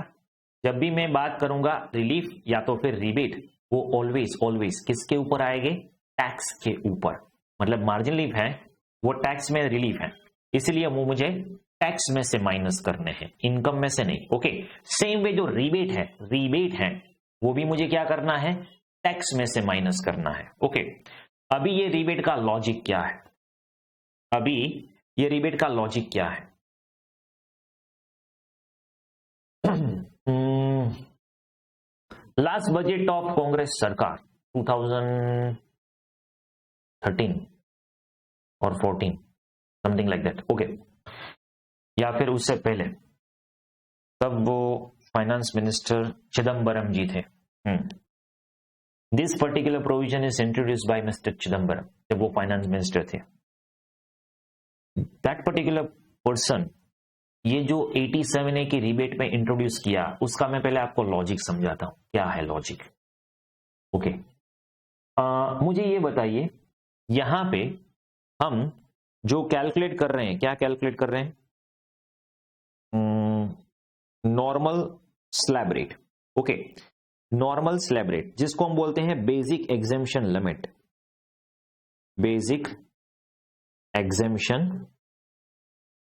जब भी मैं बात करूंगा रिलीफ या तो फिर रिबेट, वो ऑलवेज ऑलवेज किसके ऊपर आएंगे, टैक्स के ऊपर। मतलब मार्जिन रिलीफ है वो टैक्स में रिलीफ है, इसलिए वो मुझे टैक्स में से माइनस करने हैं, इनकम में से नहीं। ओके, सेम वे जो रिबेट है वो भी मुझे क्या करना है, टैक्स में से माइनस करना है। ओके, अभी ये रिबेट का लॉजिक क्या है, अभी ये रिबेट का लॉजिक क्या है। लास्ट बजट ऑफ कांग्रेस सरकार 2013 और 14 समथिंग लाइक दैट, ओके, या फिर उससे पहले, तब वो फाइनेंस मिनिस्टर चिदम्बरम जी थे। This particular provision is introduced by mister Chidambaram, जब वो फाइनेंस मिनिस्टर थे। दैट पर्टिकुलर पर्सन ये जो 87A की रिबेट में इंट्रोड्यूस किया, उसका मैं पहले आपको लॉजिक समझाता हूं, क्या है लॉजिक। ओके, मुझे ये बताइए, यहां पे हम जो कैलकुलेट कर रहे हैं, क्या कैलकुलेट कर रहे हैं, normal slab rate. Okay, normal slab rate जिसको हम बोलते हैं basic exemption limit, basic exemption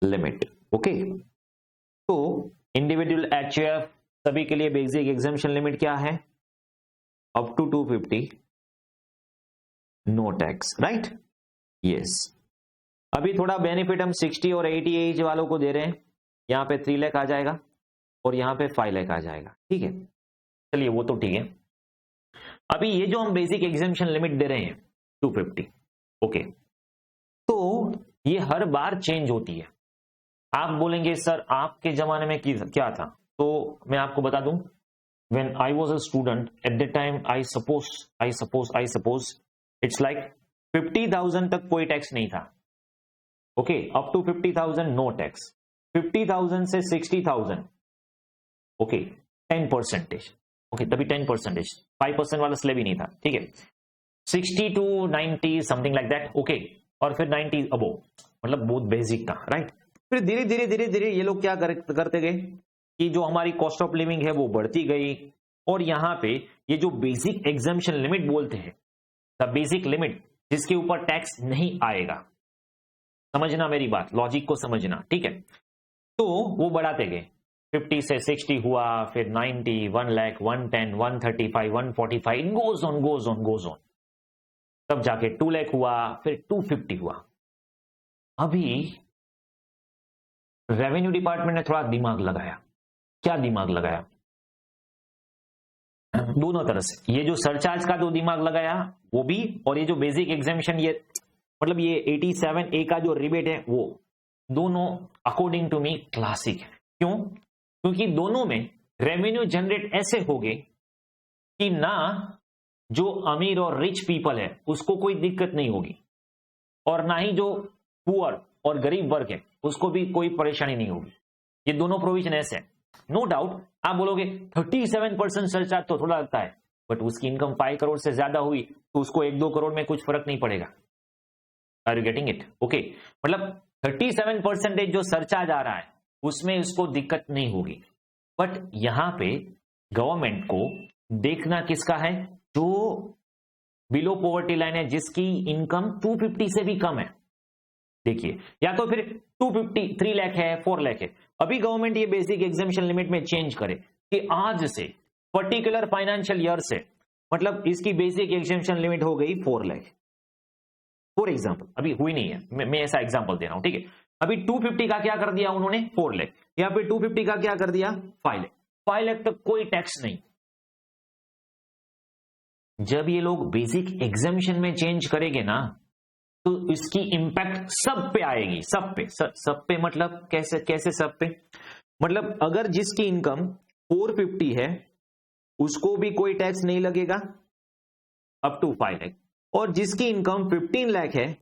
limit. Okay, तो इंडिविजुअल HUF सभी के लिए बेसिक एग्जेम्पशन लिमिट क्या है, up to 250, no tax, right, yes. अभी थोड़ा बेनिफिट हम 60 और 80 एज वालों को दे रहे हैं, यहां पे 3 लाख आ जाएगा और यहां पे 5 लाख आ जाएगा, ठीक है। चलिए वो तो ठीक है। अभी ये जो हम बेसिक एग्जेम्पशन लिमिट दे रहे हैं 250, ओके, तो ये हर बार चेंज होती है। आप बोलेंगे सर आपके जमाने में क्या था, तो मैं आपको बता दूं, when I was a student at that time, I suppose it's like 50,000 तक कोई टैक्स नहीं था। Okay, up to 50,000 no tax, 50,000 से 60,000 ओके 10%, ओके तभी 10%, 5% वाला स्लैब ही नहीं था, ठीक है। 60 to 90 something like that, okay, और फिर 90 अबो, मतलब बहुत बेसिक था, राइट। फिर धीरे धीरे ये लोग क्या करते गए कि जो हमारी कॉस्ट ऑफ लिविंग है वो बढ़ती गई, और यहां पे ये जो बेसिक एग्जेम्पशन लिमिट बोलते हैं, द बेसिक लिमिट जिसके ऊपर टैक्स नहीं आएगा, समझना मेरी बात, लॉजिक को समझना, ठीक है। तो वो बढ़ाते गए, 50 से 60 हुआ, फिर 90, 1 लाख, 110, 135, 145, गोज ऑन, तब जाके 2 लाख हुआ, फिर 250 हुआ। अभी रेवेन्यू डिपार्टमेंट ने थोड़ा दिमाग लगाया। क्या दिमाग लगाया, दोनों तरह से, ये जो सरचार्ज का जो दिमाग लगाया वो भी, और ये जो बेसिक एग्जेम्पशन, ये मतलब ये 87A का जो रिबेट है वो, दोनों अकॉर्डिंग टू मी क्लासिक है। क्यों? क्योंकि दोनों में रेवेन्यू जनरेट ऐसे होगे कि ना जो अमीर और रिच पीपल है उसको कोई दिक्कत नहीं होगी, और ना ही जो पुअर और गरीब वर्ग है उसको भी कोई परेशानी नहीं होगी। ये दोनों प्रोविजन ऐसे हैं। नो डाउट आप बोलोगे 37% सरचार्ज तो थोड़ा लगता है, बट उसकी इनकम 5 करोड़ से ज्यादा हुई तो उसको 1-2 करोड़ में कुछ फर्क नहीं पड़ेगा। Are you getting it? Okay, मतलब 37% जो सरचार्ज आ रहा है उसमें उसको दिक्कत नहीं होगी। बट यहां पे गवर्नमेंट को देखना किसका है? जो बिलो पॉवर्टी लाइन है, जिसकी इनकम 250 से भी कम है। देखिए, या तो फिर 250 3 लाख है, 4 लाख है, अभी गवर्नमेंट ये बेसिक एग्जेम्पशन लिमिट में चेंज करे कि आज से पर्टिकुलर फाइनेंशियल ईयर से, मतलब इसकी बेसिक एग्जेम्पशन लिमिट हो गई 4 लाख फॉर एग्जाम्पल। अभी हुई नहीं है, मैं ऐसा एग्जाम्पल दे रहा हूं, ठीक है। अभी 250 का क्या कर दिया उन्होंने? 4 लाख। या फिर 250 का क्या कर दिया? 5 लाख। 5 लाख तक कोई टैक्स नहीं। जब ये लोग बेसिक एग्जेम्पशन में चेंज करेंगे ना, तो इसकी इंपैक्ट सब पे आएगी, सब पे। सब पे मतलब कैसे सब पे? मतलब अगर जिसकी इनकम 450 है उसको भी कोई टैक्स नहीं लगेगा अप टू 5 लाख, और जिसकी इनकम 15 लाख है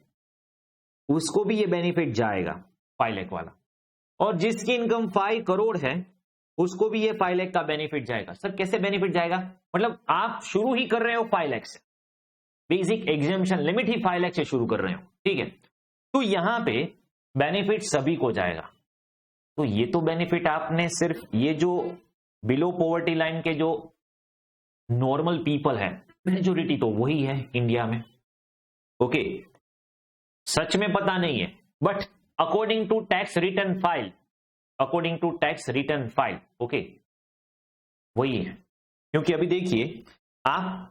उसको भी ये बेनिफिट जाएगा 5 लाख वाला, और जिसकी इनकम 5 करोड़ है उसको भी ये 5 लाख का बेनिफिट जाएगा। सर कैसे बेनिफिट जाएगा? मतलब आप शुरू ही कर रहे हो 5 लाख से, बेसिक एग्जेम्पशन लिमिट ही 5 लाख से शुरू कर रहे हो, ठीक है। तो यहां पे बेनिफिट सभी को जाएगा। तो ये तो बेनिफिट आपने सिर्फ ये जो बिलो पॉवर्टी लाइन के जो नॉर्मल पीपल है, मेजोरिटी तो वही है इंडिया में, ओके। सच में पता नहीं है, but according to tax return file, according to tax return file, okay, वही है। क्योंकि अभी देखिए, आप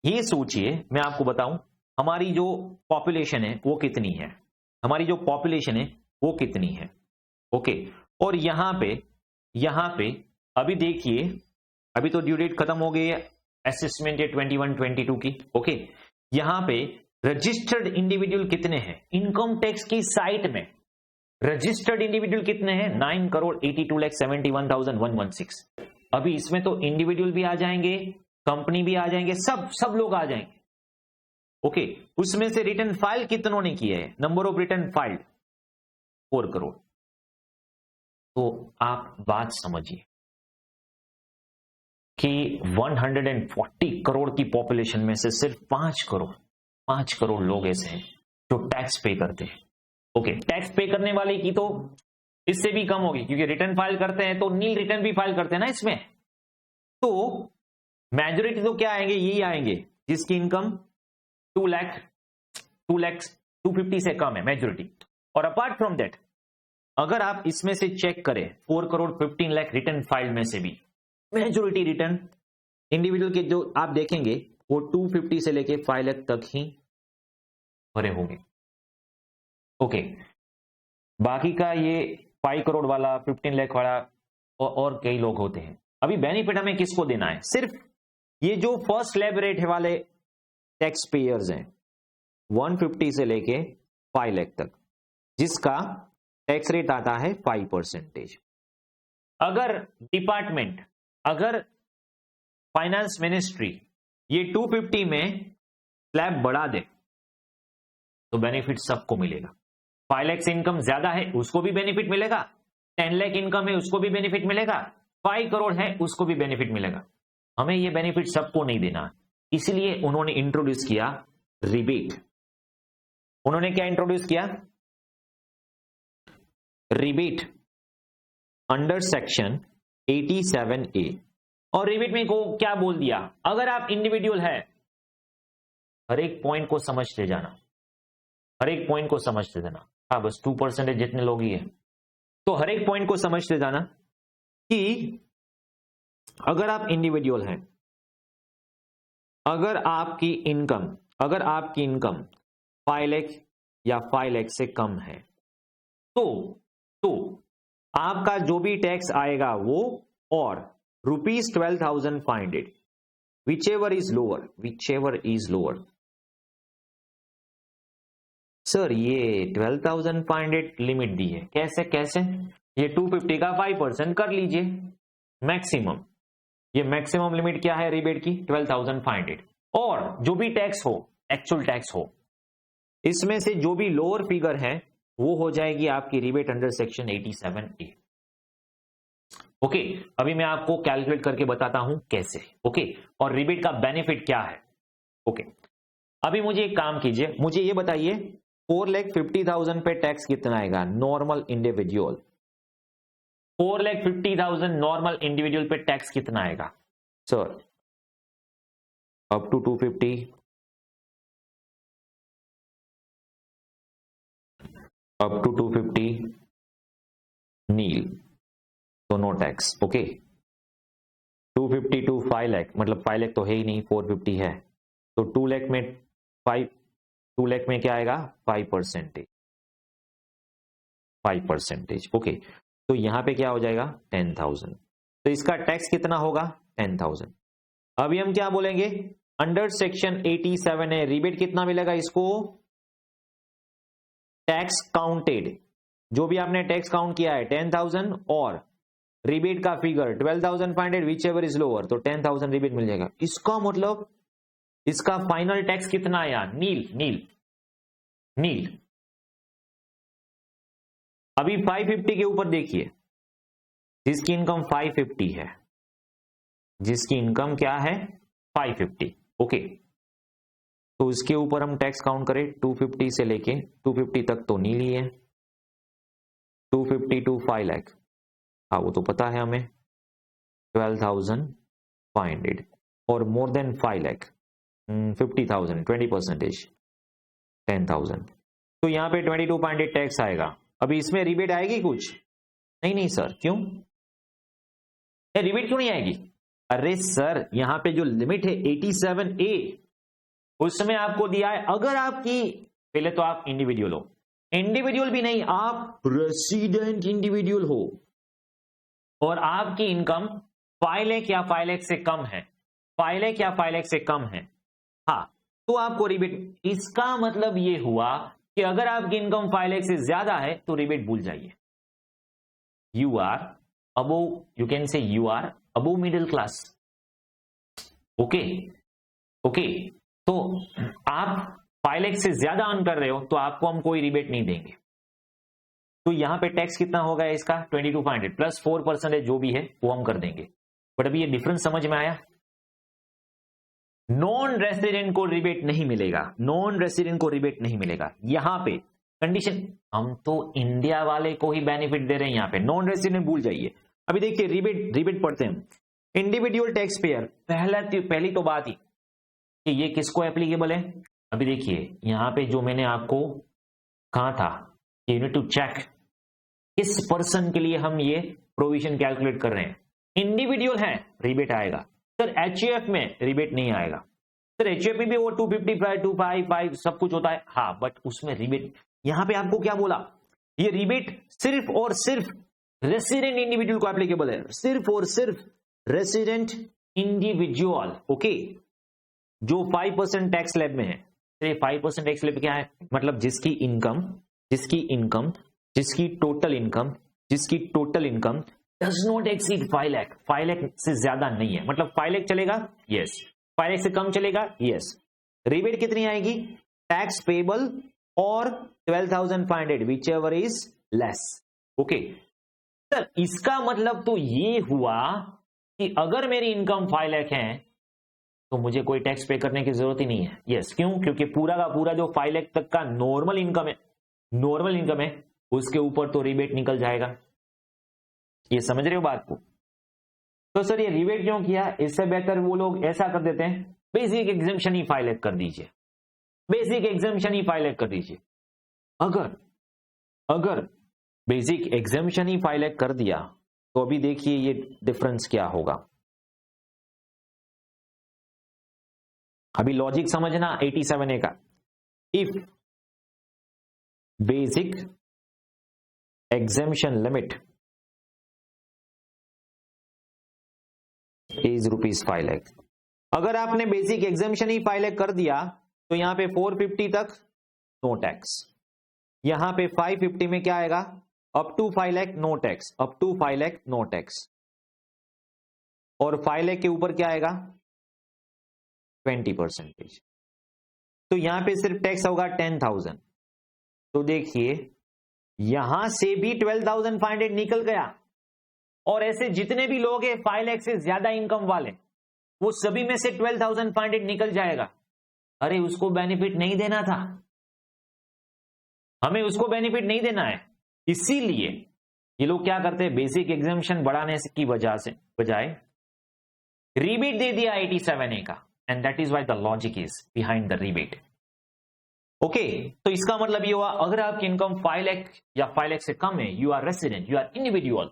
ये सोचिए, मैं आपको बताऊं हमारी जो पॉपुलेशन है वो कितनी है, हमारी जो पॉपुलेशन है वो कितनी है, ओके। और यहां पे अभी देखिए, अभी तो ड्यू डेट खत्म हो गई है असेसमेंट 21-22 की, ओके। यहां पे रजिस्टर्ड इंडिविजुअल कितने हैं इनकम टैक्स की साइट में? रजिस्टर्ड इंडिविजुअल कितने हैं? 9,82,71,116। अभी इसमें तो इंडिविजुअल भी आ जाएंगे, कंपनी भी आ जाएंगे, सब लोग आ जाएंगे, ओके। उसमें से रिटर्न फाइल कितनों ने किए हैं? Number of return file 4 crore. तो आप बात समझिए कि 140 करोड़ की पॉपुलेशन में से सिर्फ 5 करोड़ लोग ऐसे हैं जो टैक्स पे करते हैं, ओके। टैक्स पे करने वाले की तो इससे भी कम होगी, क्योंकि रिटर्न फाइल करते हैं तो नील रिटर्न भी फाइल करते हैं ना इसमें। तो मेजोरिटी तो क्या आएंगे? यही आएंगे जिसकी इनकम 250 से कम है, मेजोरिटी। और अपार्ट फ्रॉम दैट, अगर आप इसमें से चेक करें 4 करोड़ 15 लाख रिटर्न फाइल में से भी मेजोरिटी रिटर्न इंडिविजुअल के जो आप देखेंगे वो 250 से लेके 5 लाख तक ही भरे होंगे, ओके। बाकी का ये 5 करोड़ वाला, 15 लाख वाला और कई लोग होते हैं। अभी बेनिफिट हमें किसको देना है? सिर्फ ये जो फर्स्ट स्लैब रेट वाले टैक्स पेयर्स हैं 150 से लेके 5 लाख तक, जिसका टैक्स रेट आता है 5%। अगर डिपार्टमेंट, अगर फाइनेंस मिनिस्ट्री ये 250 में स्लैब बढ़ा दे तो बेनिफिट सबको मिलेगा। 5 लाख से इनकम ज्यादा है उसको भी बेनिफिट मिलेगा, 10 लाख इनकम है उसको भी बेनिफिट मिलेगा, 5 करोड़ है उसको भी बेनिफिट मिलेगा। हमें ये बेनिफिट सबको नहीं देना, इसलिए उन्होंने इंट्रोड्यूस किया रिबेट। उन्होंने क्या इंट्रोड्यूस किया? Rebate under section 87A। और रिबेट में को क्या बोल दिया? अगर आप इंडिविजुअल है, हर एक पॉइंट को समझते जाना, हर एक पॉइंट को समझते जाना। हाँ, बस 2% जितने लोग ही है, तो हर एक पॉइंट को समझते जाना कि अगर आप इंडिविजुअल हैं, अगर आपकी इनकम 5 लाख या 5 लाख से कम है तो आपका जो भी टैक्स आएगा वो और ₹12,500 whichever is lower सर ये 12,500 लिमिट दी है, कैसे कैसे? ये 250 का 5% कर लीजिए मैक्सिमम। ये मैक्सिमम लिमिट क्या है रिबेट की? 12,500। और जो भी टैक्स हो, एक्चुअल टैक्स हो, इसमें से जो भी लोअर फिगर है वो हो जाएगी आपकी rebate under section 87A। Okay, अभी मैं आपको कैलकुलेट करके बताता हूं कैसे। ओके, और रिबेट का बेनिफिट क्या है। ओके, अभी मुझे एक काम कीजिए, मुझे ये बताइए 4,50,000 पे टैक्स कितना आएगा नॉर्मल इंडिविजुअल? 4,50,000 नॉर्मल इंडिविजुअल पे टैक्स कितना आएगा sir? Up to 250, up to 250 nil, तो no tax. Okay, 250 to 5 lakh, मतलब 5 लाख तो है ही नहीं, 450 है, तो 2 लाख में 2 लाख में क्या आएगा? 5%। ओके, तो यहां पे क्या हो जाएगा? 10,000। तो इसका टैक्स कितना होगा? 10,000। अभी हम क्या बोलेंगे? अंडर सेक्शन 87 है, रिबेट कितना मिलेगा इसको? टैक्स काउंटेड, जो भी आपने टैक्स काउंट किया है 10,000, और रिबेट का figure 12,500, which ever is lower, तो 10,000 रिबेट मिल जाएगा। इसका मतलब इसका फाइनल टैक्स कितना आया? नील नील नील। अभी 550 के ऊपर देखिए, जिसकी इनकम 550 है, जिसकी इनकम क्या है? 550। ओके, तो उसके ऊपर हम टैक्स काउंट करें 250 से लेके 250 तक तो नील ही है, 250 टू 5 लाख, हाँ वो तो पता है हमें, 12,500, और मोर देन 5 लाख 50,000, 20%, 10,000, तो यहाँ पे 22.8 टैक्स आएगा। अभी इसमें रिबेट आएगी कुछ? नहीं नहीं सर, क्यों? रिबेट क्यों नहीं आएगी? अरे सर, यहां पे जो लिमिट है 87A, उसमें आपको दिया है अगर आपकी, पहले तो आप इंडिविजुअल हो, इंडिविजुअल भी नहीं, आप रेसिडेंट इंडिविजुअल हो, और आपकी इनकम 5 लाख या 5 लाख से कम है, 5 लाख या 5 लाख से कम है, हाँ, तो आपको रिबेट। इसका मतलब ये हुआ कि अगर आपकी इनकम 5 लाख से ज्यादा है तो रिबेट भूल जाइए। You are above, you can say you are above middle class. Okay okay, तो आप 5 लाख से ज्यादा अर्न कर रहे हो तो आपको हम कोई रिबेट नहीं देंगे। तो यहां पे टैक्स कितना होगा इसका? 22.5 प्लस 4% जो भी है वो हम कर देंगे। बट अभी ये डिफरेंस समझ में आया? नॉन रेसिडेंट को रिबेट नहीं मिलेगा, नॉन रेसिडेंट को रिबेट नहीं मिलेगा। यहां पे कंडीशन, हम तो इंडिया वाले को ही बेनिफिट दे रहे हैं, यहां पे नॉन रेसिडेंट भूल जाइए। अभी देखिए रिबेट पढ़ते हैं। इंडिविजुअल टैक्स पेयर, पहली तो बात ही कि ये किसको एप्लीकेबल है। अभी देखिए यहां पे जो मैंने आपको कहा था, यू नीड टू चेक किस पर्सन के लिए हम ये प्रोविजन कैलकुलेट कर रहे हैं। इंडिविजुअल है, रिबेट आएगा। सर एचयूएफ में रिबेट नहीं आएगा। सर एचयूएफ में भी वो 255, 255 सब कुछ होता है, हाँ, बट उसमें रिबेट, यहां पे आपको क्या बोला? ये रिबेट सिर्फ और सिर्फ रेसिडेंट इंडिविजुअल को एप्लीकेबल है, सिर्फ और सिर्फ रेसिडेंट इंडिविजुअल। ओके, जो 5% टैक्स स्लैब में है। 5% टैक्स स्लैब क्या है? मतलब जिसकी total income does not exceed 5 lakh, 5 lakh से ज्यादा नहीं है, मतलब 5 लाख चलेगा, यस, 5 लाख से कम चलेगा, यस। रिबेट कितनी आएगी? टैक्स पेबल और 12,500 which ever is less. Okay sir, इसका मतलब तो ये हुआ कि अगर मेरी इनकम 5 लाख है तो मुझे कोई टैक्स पे करने की जरूरत ही नहीं है। यस, क्यों? क्योंकि पूरा का पूरा जो 5 लाख तक का नॉर्मल इनकम है उसके ऊपर तो रिबेट निकल जाएगा। ये समझ रहे हो बात को? तो सर ये रिबेट क्यों किया? इससे बेहतर वो लोग ऐसा कर देते हैं, बेसिक एग्जेम्पशन ही 5 लाख कर दीजिए, बेसिक एग्जेम्पशन ही 5 लाख कर दीजिए। अगर बेसिक एग्जेम्पशन ही 5 लाख कर दिया तो अभी देखिए ये डिफरेंस क्या होगा। अभी लॉजिक समझना 87A का। If basic exemption limit is ₹5 lakh, अगर आपने बेसिक एग्जेम्पशन ही 5 लाख कर दिया तो यहां पे 450 तक नो टैक्स, यहां पे 550 में क्या आएगा, up to 5 lakh no tax, up to 5 lakh no tax, और 5 लाख के ऊपर क्या आएगा 20%। तो यहां पे सिर्फ टैक्स होगा 10,000। तो देखिए यहां से भी 12,500 निकल गया, और ऐसे जितने भी लोग हैं 5 लाख से ज्यादा इनकम वाले, वो सभी में से 12,500 निकल जाएगा। अरे उसको बेनिफिट नहीं देना था, हमें उसको बेनिफिट नहीं देना है। इसीलिए ये लोग क्या करते हैं, बेसिक एग्जामिशन बढ़ाने की वजह से बजाय रिबेट दे दिया 87A का, and that is why the logic is behind the rebate. Okay, तो इसका मतलब ये हुआ अगर आपकी इनकम 5 लाख या 5 लाख से कम है, you are resident, you are individual,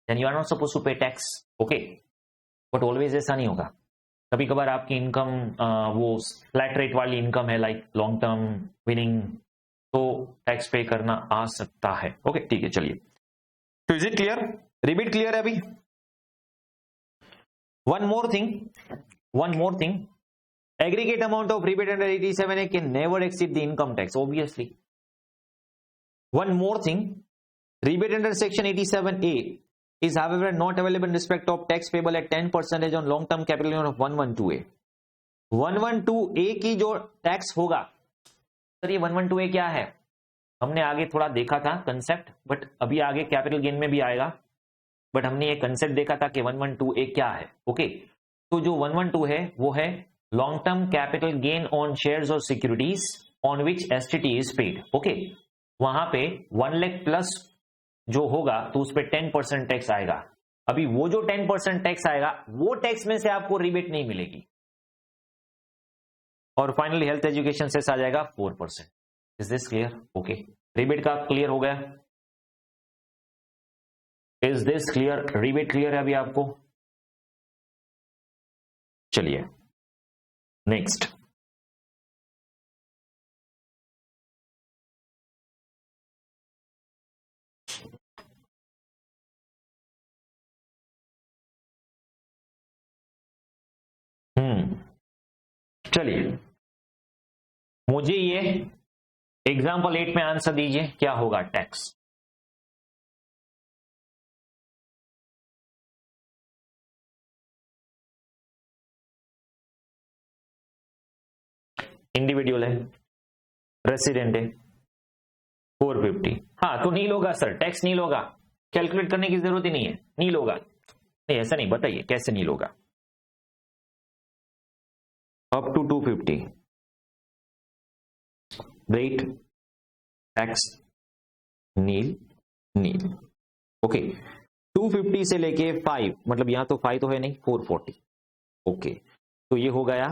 then you are not suppose to pay tax. Okay, but always ऐसा नहीं होगा। कभी कभार आपकी इनकम वो फ्लैट रेट वाली इनकम है, लाइक लॉन्ग टर्म विनिंग, तो टैक्स पे करना आ सकता है। ओके ठीक है, चलिए। तो इज इट क्लियर, रिबीट क्लियर है अभी? One more thing, aggregate amount of rebate under 87A can never exceed the income tax, obviously. One more thing, rebate under section 87A is however not available in respect of tax payable at 10% on long term capital gain of 112A. 112A की जो tax होगा, sir ये 112A क्या है, हमने आगे थोड़ा देखा था कंसेप्ट, बट अभी आगे कैपिटल गेन में भी आएगा, बट हमने ये कंसेप्ट देखा था कि 112A क्या है। ओके, तो जो 112 है वो है long term capital gain on shares और securities on which STT is paid. Okay, वहां पे 1 लाख प्लस जो होगा तो उस पर 10% टैक्स आएगा। अभी वो जो 10% टैक्स आएगा वो टैक्स में से आपको रिबेट नहीं मिलेगी। और फाइनली हेल्थ एजुकेशन से आ जाएगा 4%। Is this clear? Okay, rebate का क्लियर हो गया? Is this clear? Rebate clear है अभी आपको? चलिए नेक्स्ट, चलिए मुझे ये एग्जाम्पल 8 में आंसर दीजिए, क्या होगा टैक्स? इंडिविजुअल है, रेसिडेंट है, 450। हाँ तो नील होगा सर, टैक्स नील होगा, कैलकुलेट करने की जरूरत ही नहीं है, नील होगा। नहीं ऐसा नहीं, बताइए कैसे नील होगा? Up to 250 rate tax nil nil. Okay, 250 से लेके 5, मतलब यहां तो 5 तो है नहीं, 440। ओके, तो ये हो गया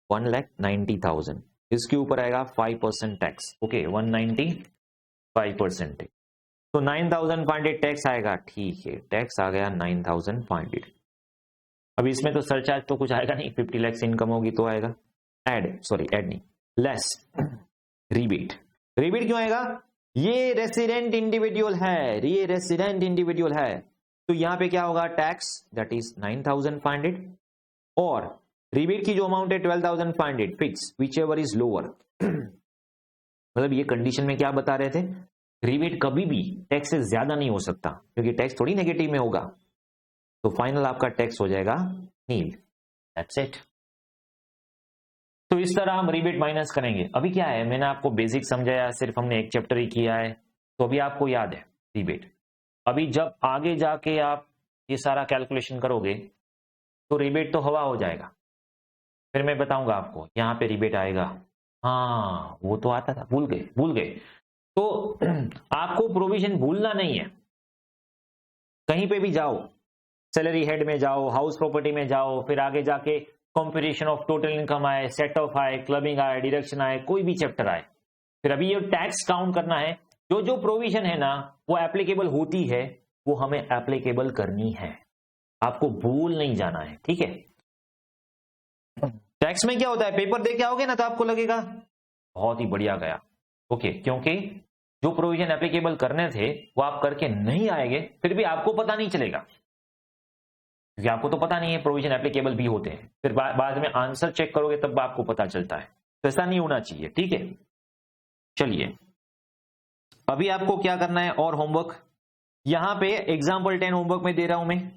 1,90,000, इसके ऊपर आएगा 5% टैक्स। ओके, 195% है, तो 9,500 टैक्स आएगा। ठीक है, टैक्स आ गया 9,500। अभी इसमें तो सरचार्ज तो कुछ आएगा नहीं, 50 लाख इनकम होगी तो आएगा। ऐड नहीं, लेस रिबेट। रिबेट क्यों आएगा? ये रेसिडेंट इंडिविजुअल है, ये रेसिडेंट इंडिविजुअल है, तो यहां पे क्या होगा टैक्स, दैट इज 9,500, और रिबेट की जो अमाउंट है 12,500 fix, which ever is lower. मतलब ये कंडीशन में क्या बता रहे थे, रिबेट कभी भी टैक्स से ज्यादा नहीं हो सकता, क्योंकि टैक्स थोड़ी नेगेटिव में होगा। तो फाइनल आपका टैक्स हो जाएगा नील, दैट्स इट। तो इस तरह हम रिबेट माइनस करेंगे। अभी क्या है, मैंने आपको बेसिक समझाया, सिर्फ हमने एक चैप्टर ही किया है, तो अभी आपको याद है रिबेट। अभी जब आगे जाके आप ये सारा कैलकुलेशन करोगे तो रिबेट तो हवा हो जाएगा। फिर मैं बताऊंगा आपको, यहां पे रिबेट आएगा, हाँ वो तो आता था, भूल गए। तो आपको प्रोविजन भूलना नहीं है। कहीं पे भी जाओ, सैलरी हेड में जाओ, हाउस प्रॉपर्टी में जाओ, फिर आगे जाके कंप्यूटेशन ऑफ टोटल इनकम आए, सेट ऑफ आए, क्लबिंग आए, डिडक्शन आए, कोई भी चैप्टर आए, फिर अभी ये टैक्स काउंट करना है। जो जो प्रोविजन है ना वो एप्लीकेबल होती है, वो हमें एप्लीकेबल करनी है, आपको भूल नहीं जाना है, ठीक है। टैक्स में क्या होता है, पेपर दे के आओगे ना तो आपको लगेगा बहुत ही बढ़िया गया। ओके, क्योंकि जो प्रोविजन एप्लीकेबल करने थे वो आप करके नहीं आएंगे, फिर भी आपको पता नहीं चलेगा, क्योंकि आपको तो पता नहीं है प्रोविजन एप्लीकेबल भी होते हैं। फिर बाद में आंसर चेक करोगे तब आपको पता चलता है, तो ऐसा नहीं होना चाहिए, ठीक है। चलिए अभी आपको क्या करना है और होमवर्क, यहां पे एग्जाम्पल 10 होमवर्क में दे रहा हूं मैं,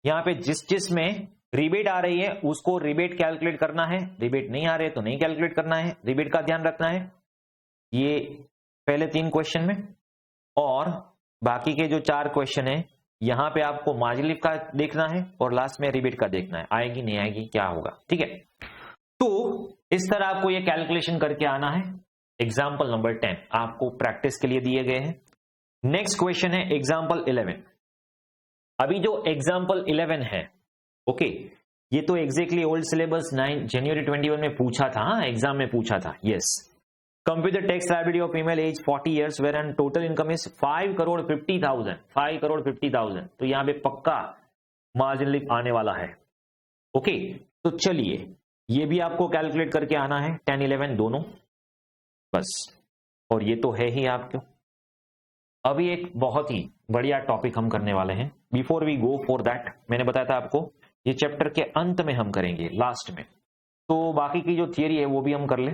यहां पे जिस में रिबेट आ रही है उसको रिबेट कैलकुलेट करना है, रिबेट नहीं आ रहे तो नहीं कैलकुलेट करना है, रिबेट का ध्यान रखना है ये पहले 3 क्वेश्चन में, और बाकी के जो 4 क्वेश्चन है यहां पे आपको मार्जिनल का देखना है और लास्ट में रिबेट का देखना है, आएगी नहीं आएगी क्या होगा, ठीक है। तो इस तरह आपको ये कैलकुलेशन करके आना है। एग्जाम्पल नंबर 10 आपको प्रैक्टिस के लिए दिए गए हैं। नेक्स्ट क्वेश्चन है एग्जाम्पल 11। अभी जो एग्जाम्पल 11 है, ओके, ये तो एग्जैक्टली ओल्ड सिलेबस 9 जनवरी 21 में पूछा था, एग्जाम में पूछा था, yes. Compute the tax liability of female age 40 years where and total income is 5,50,000, 5,50,000, तो यहां पे पक्का मार्जिनल आने वाला है, ओके। तो चलिए ये भी आपको कैलकुलेट करके आना है 10 11 दोनों, बस, और ये तो है ही आपको। अभी एक बहुत ही बढ़िया टॉपिक हम करने वाले हैं। Before we go for that, मैंने बताया था आपको ये चैप्टर के अंत में हम करेंगे, लास्ट में, तो बाकी की जो थियरी है वो भी हम कर ले,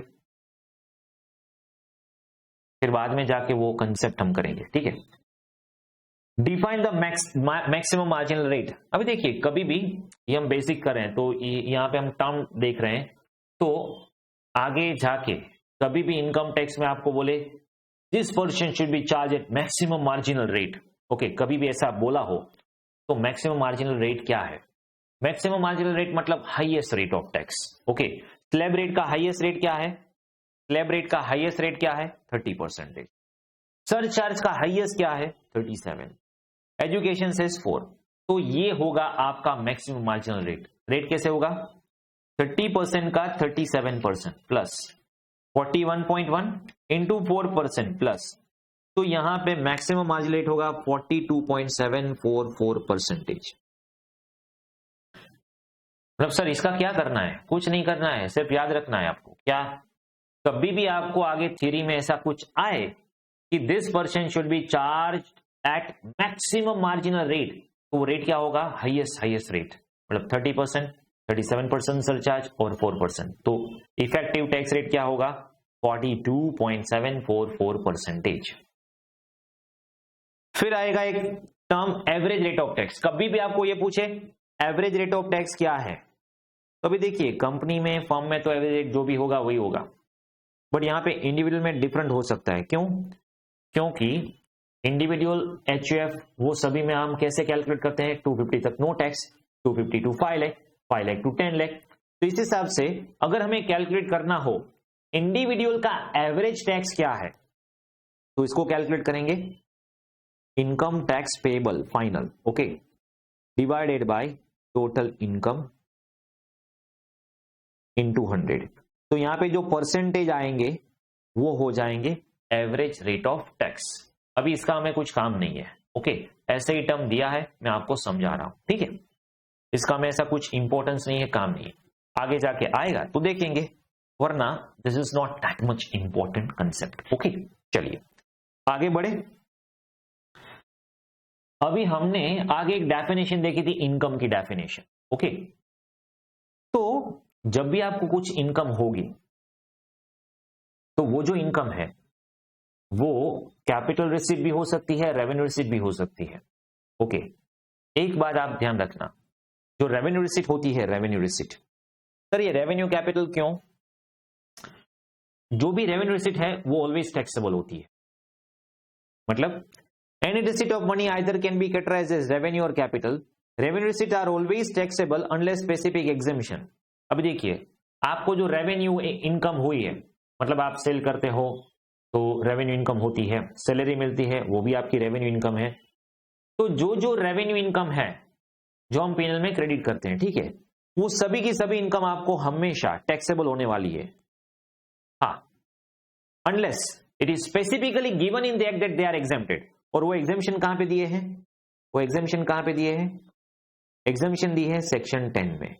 फिर बाद में जाके वो कंसेप्ट हम करेंगे, ठीक है। Define the maximum marginal rate. अभी देखिए कभी भी ये हम बेसिक कर रहे हैं तो यहां पे हम टर्म देख रहे हैं, तो आगे जाके कभी भी इनकम टैक्स में आपको बोले this person should be charge at maximum marginal rate, okay, कभी भी ऐसा बोला हो तो मैक्सिमम मार्जिनल रेट क्या है? मैक्सिमम मार्जिनल रेट मतलब highest rate of tax, okay. Slab rate का हाईएस्ट रेट क्या है? स्लैब रेट का हाईएस्ट रेट क्या है? 30%। सरचार्ज का हाईएस्ट क्या है? 37। Education cess 4। तो ये होगा आपका मैक्सिमम मार्जिनल रेट। रेट कैसे होगा? 30% का 37% प्लस 41.1 इंटू 4% प्लस, तो यहां पे मैक्सिमम मार्जिनल रेट होगा 42.744%। मतलब सर इसका क्या करना है? कुछ नहीं करना है, सिर्फ याद रखना है आपको। क्या? कभी भी आपको आगे थ्योरी में ऐसा कुछ आए कि this person should be charge at maximum marginal rate, तो वो रेट क्या होगा? हाईएस्ट रेट, मतलब 30%, 37% सरचार्ज और 4%, तो इफेक्टिव टैक्स रेट क्या होगा? 42.744%। फिर आएगा एक term average rate of tax. कभी भी आपको ये पूछे एवरेज रेट ऑफ टैक्स क्या है, तो अभी देखिए कंपनी में, फर्म में तो एवरेज रेट जो भी होगा वही होगा, बट यहां पे इंडिविजुअल में डिफरेंट हो सकता है। क्यों? क्योंकि इंडिविजुअल एचयूएफ वो सभी में हम कैसे कैलकुलेट करते हैं? 250 तक no tax, 250 to 5 lakh, 5 lakh to 10 lakh. तो इस हिसाब से अगर हमें कैलकुलेट करना हो इंडिविजुअल का एवरेज टैक्स क्या है, तो इसको कैलकुलेट करेंगे income tax payable final, okay, divided by total income into 100। तो यहां पे जो परसेंटेज आएंगे वो हो जाएंगे एवरेज रेट ऑफ टैक्स। अभी इसका हमें कुछ काम नहीं है, ओके, ऐसे ही टर्म दिया है, मैं आपको समझा रहा हूं, ठीक है। इसका में ऐसा कुछ इंपॉर्टेंस नहीं है, काम नहीं है, आगे जाके आएगा तो देखेंगे, वरना this is not that much important concept, okay. चलिए आगे बढ़े। अभी हमने आगे एक डेफिनेशन देखी थी, इनकम की डेफिनेशन, ओके। तो जब भी आपको कुछ इनकम होगी तो वो जो इनकम है वो कैपिटल रिसीट भी हो सकती है, रेवेन्यू रिसीट भी हो सकती है, ओके। एक बात आप ध्यान रखना, जो रेवेन्यू रिसीट होती है, रेवेन्यू रिसीट, सर ये रेवेन्यू कैपिटल क्यों? जो भी रेवेन्यू रिसीट है वो ऑलवेज टैक्सेबल होती है। मतलब any receipt of money either can be categorized as revenue or capital. Revenue receipts are always taxable unless specific exemption. अभी देखिए आपको जो रेवेन्यू इनकम हुई है, मतलब आप सेल करते हो तो रेवेन्यू इनकम होती है, सैलरी मिलती है वो भी आपकी रेवेन्यू इनकम है। तो जो रेवेन्यू इनकम है जो हम पीएनएल में क्रेडिट करते हैं, ठीक है, वो सभी की सभी इनकम आपको हमेशा टैक्सेबल होने वाली है, हाँ, unless it is specifically given in the act that they are exempted. और वो एग्जेम्पशन कहां पे दिए हैं? वो एग्जेम्पशन कहां पे दिए हैं? एग्जेम्पशन दी है सेक्शन 10 में,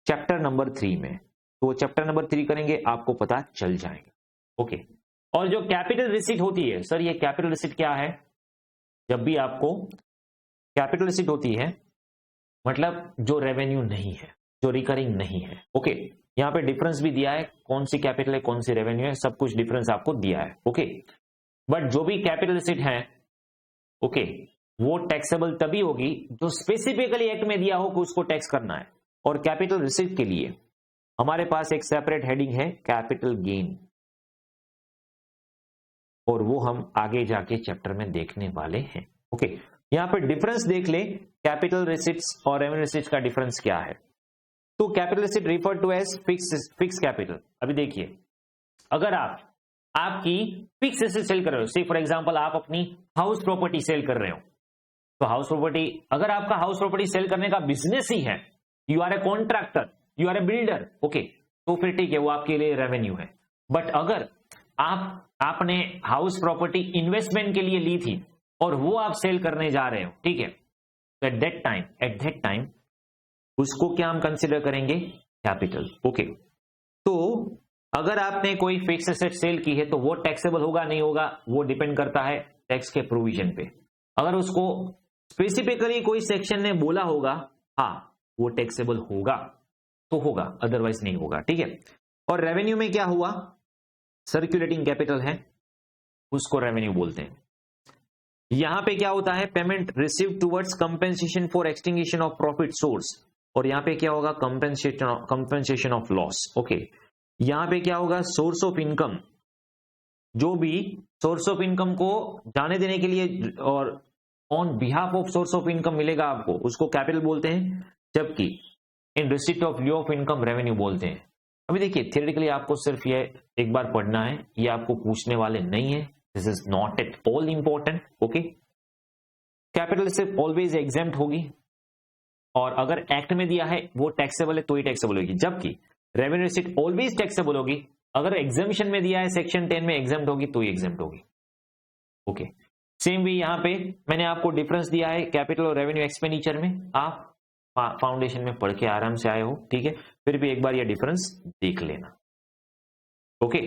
चैप्टर नंबर 3 में। तो वो चैप्टर नंबर 3 करेंगे आपको पता चल जाएगा, ओके। और जो कैपिटल रिसीट होती है, सर ये कैपिटल रिसीट क्या है? जब भी आपको कैपिटल रिसीट होती है मतलब जो रेवेन्यू नहीं है, जो रिकरिंग नहीं है, ओके। यहां पे डिफरेंस भी दिया है, कौन सी कैपिटल है कौन सी रेवेन्यू है, सब कुछ डिफरेंस आपको दिया है, ओके। बट जो भी कैपिटल रिसीट है ओके वो टैक्सेबल तभी होगी जो स्पेसिफिकली एक्ट में दिया हो कि उसको टैक्स करना है। और कैपिटल रिसीट के लिए हमारे पास एक सेपरेट हेडिंग है कैपिटल गेन, और वो हम आगे जाके चैप्टर में देखने वाले हैं। ओके यहां पे डिफरेंस देख ले, कैपिटल रिसीट्स और रेवेन्यू रिसीट्स का डिफरेंस क्या है। तो capital receipt refer to as fix capital. अभी देखिए अगर आपकी फिक्स एसेट सेल कर रहे हो, से फॉर एग्जांपल आप अपनी हाउस प्रॉपर्टी सेल कर रहे हो, तो हाउस प्रॉपर्टी, अगर आपका हाउस प्रॉपर्टी सेल करने का बिजनेस ही है, you are a contractor, you are a builder, okay, तो फिर ठीक है, वो आपके लिए रेवेन्यू है। बट अगर आपने हाउस प्रॉपर्टी इन्वेस्टमेंट के लिए ली थी और वो आप सेल करने जा रहे हो, ठीक है, तो एट दैट टाइम उसको क्या हम कंसिडर करेंगे, कैपिटल। ओके तो अगर आपने कोई फिक्स एसेट सेल की है तो वो टैक्सेबल होगा नहीं होगा, वो डिपेंड करता है टैक्स के प्रोविजन पे। अगर उसको स्पेसिफिकली कोई सेक्शन ने बोला होगा हाँ वो टैक्सेबल होगा तो होगा, अदरवाइज नहीं होगा, ठीक है। और रेवेन्यू में क्या हुआ, सर्कुलेटिंग कैपिटल है, उसको रेवेन्यू बोलते हैं। यहां पे क्या होता है, payment receive towards compensation for extinguishing of profit source, और यहां पे क्या होगा, कंपेंसेशन ऑफ लॉस। ओके यहां पे क्या होगा, सोर्स ऑफ इनकम, जो भी सोर्स ऑफ इनकम को जाने देने के लिए और on behalf of source of income मिलेगा आपको, उसको कैपिटल बोलते हैं, जबकि in receipt of lieu of income revenue बोलते हैं। अभी देखिए थियोरेटिकली आपको सिर्फ ये एक बार पढ़ना है, ये आपको पूछने वाले नहीं है, this is not at all important. Okay capital सिर्फ ऑलवेज एग्जेम्प्ट होगी, और अगर एक्ट में दिया है वो टैक्सेबल है तो ही टैक्सेबल होगी, जबकि रेवेन्यू रिसीट ऑलवेज टैक्सेबल होगी, अगर एग्जामिशन में दिया है सेक्शन 10 में एग्जाम्प्ट होगी तो ही एग्जाम्प्ट होगी। ओके सेम भी यहां पे मैंने आपको डिफरेंस दिया है कैपिटल और रेवेन्यू एक्सपेंडिचर में, आप फाउंडेशन में पढ़ के आराम से आए हो, ठीक है, फिर भी एक बार ये डिफरेंस देख लेना। ओके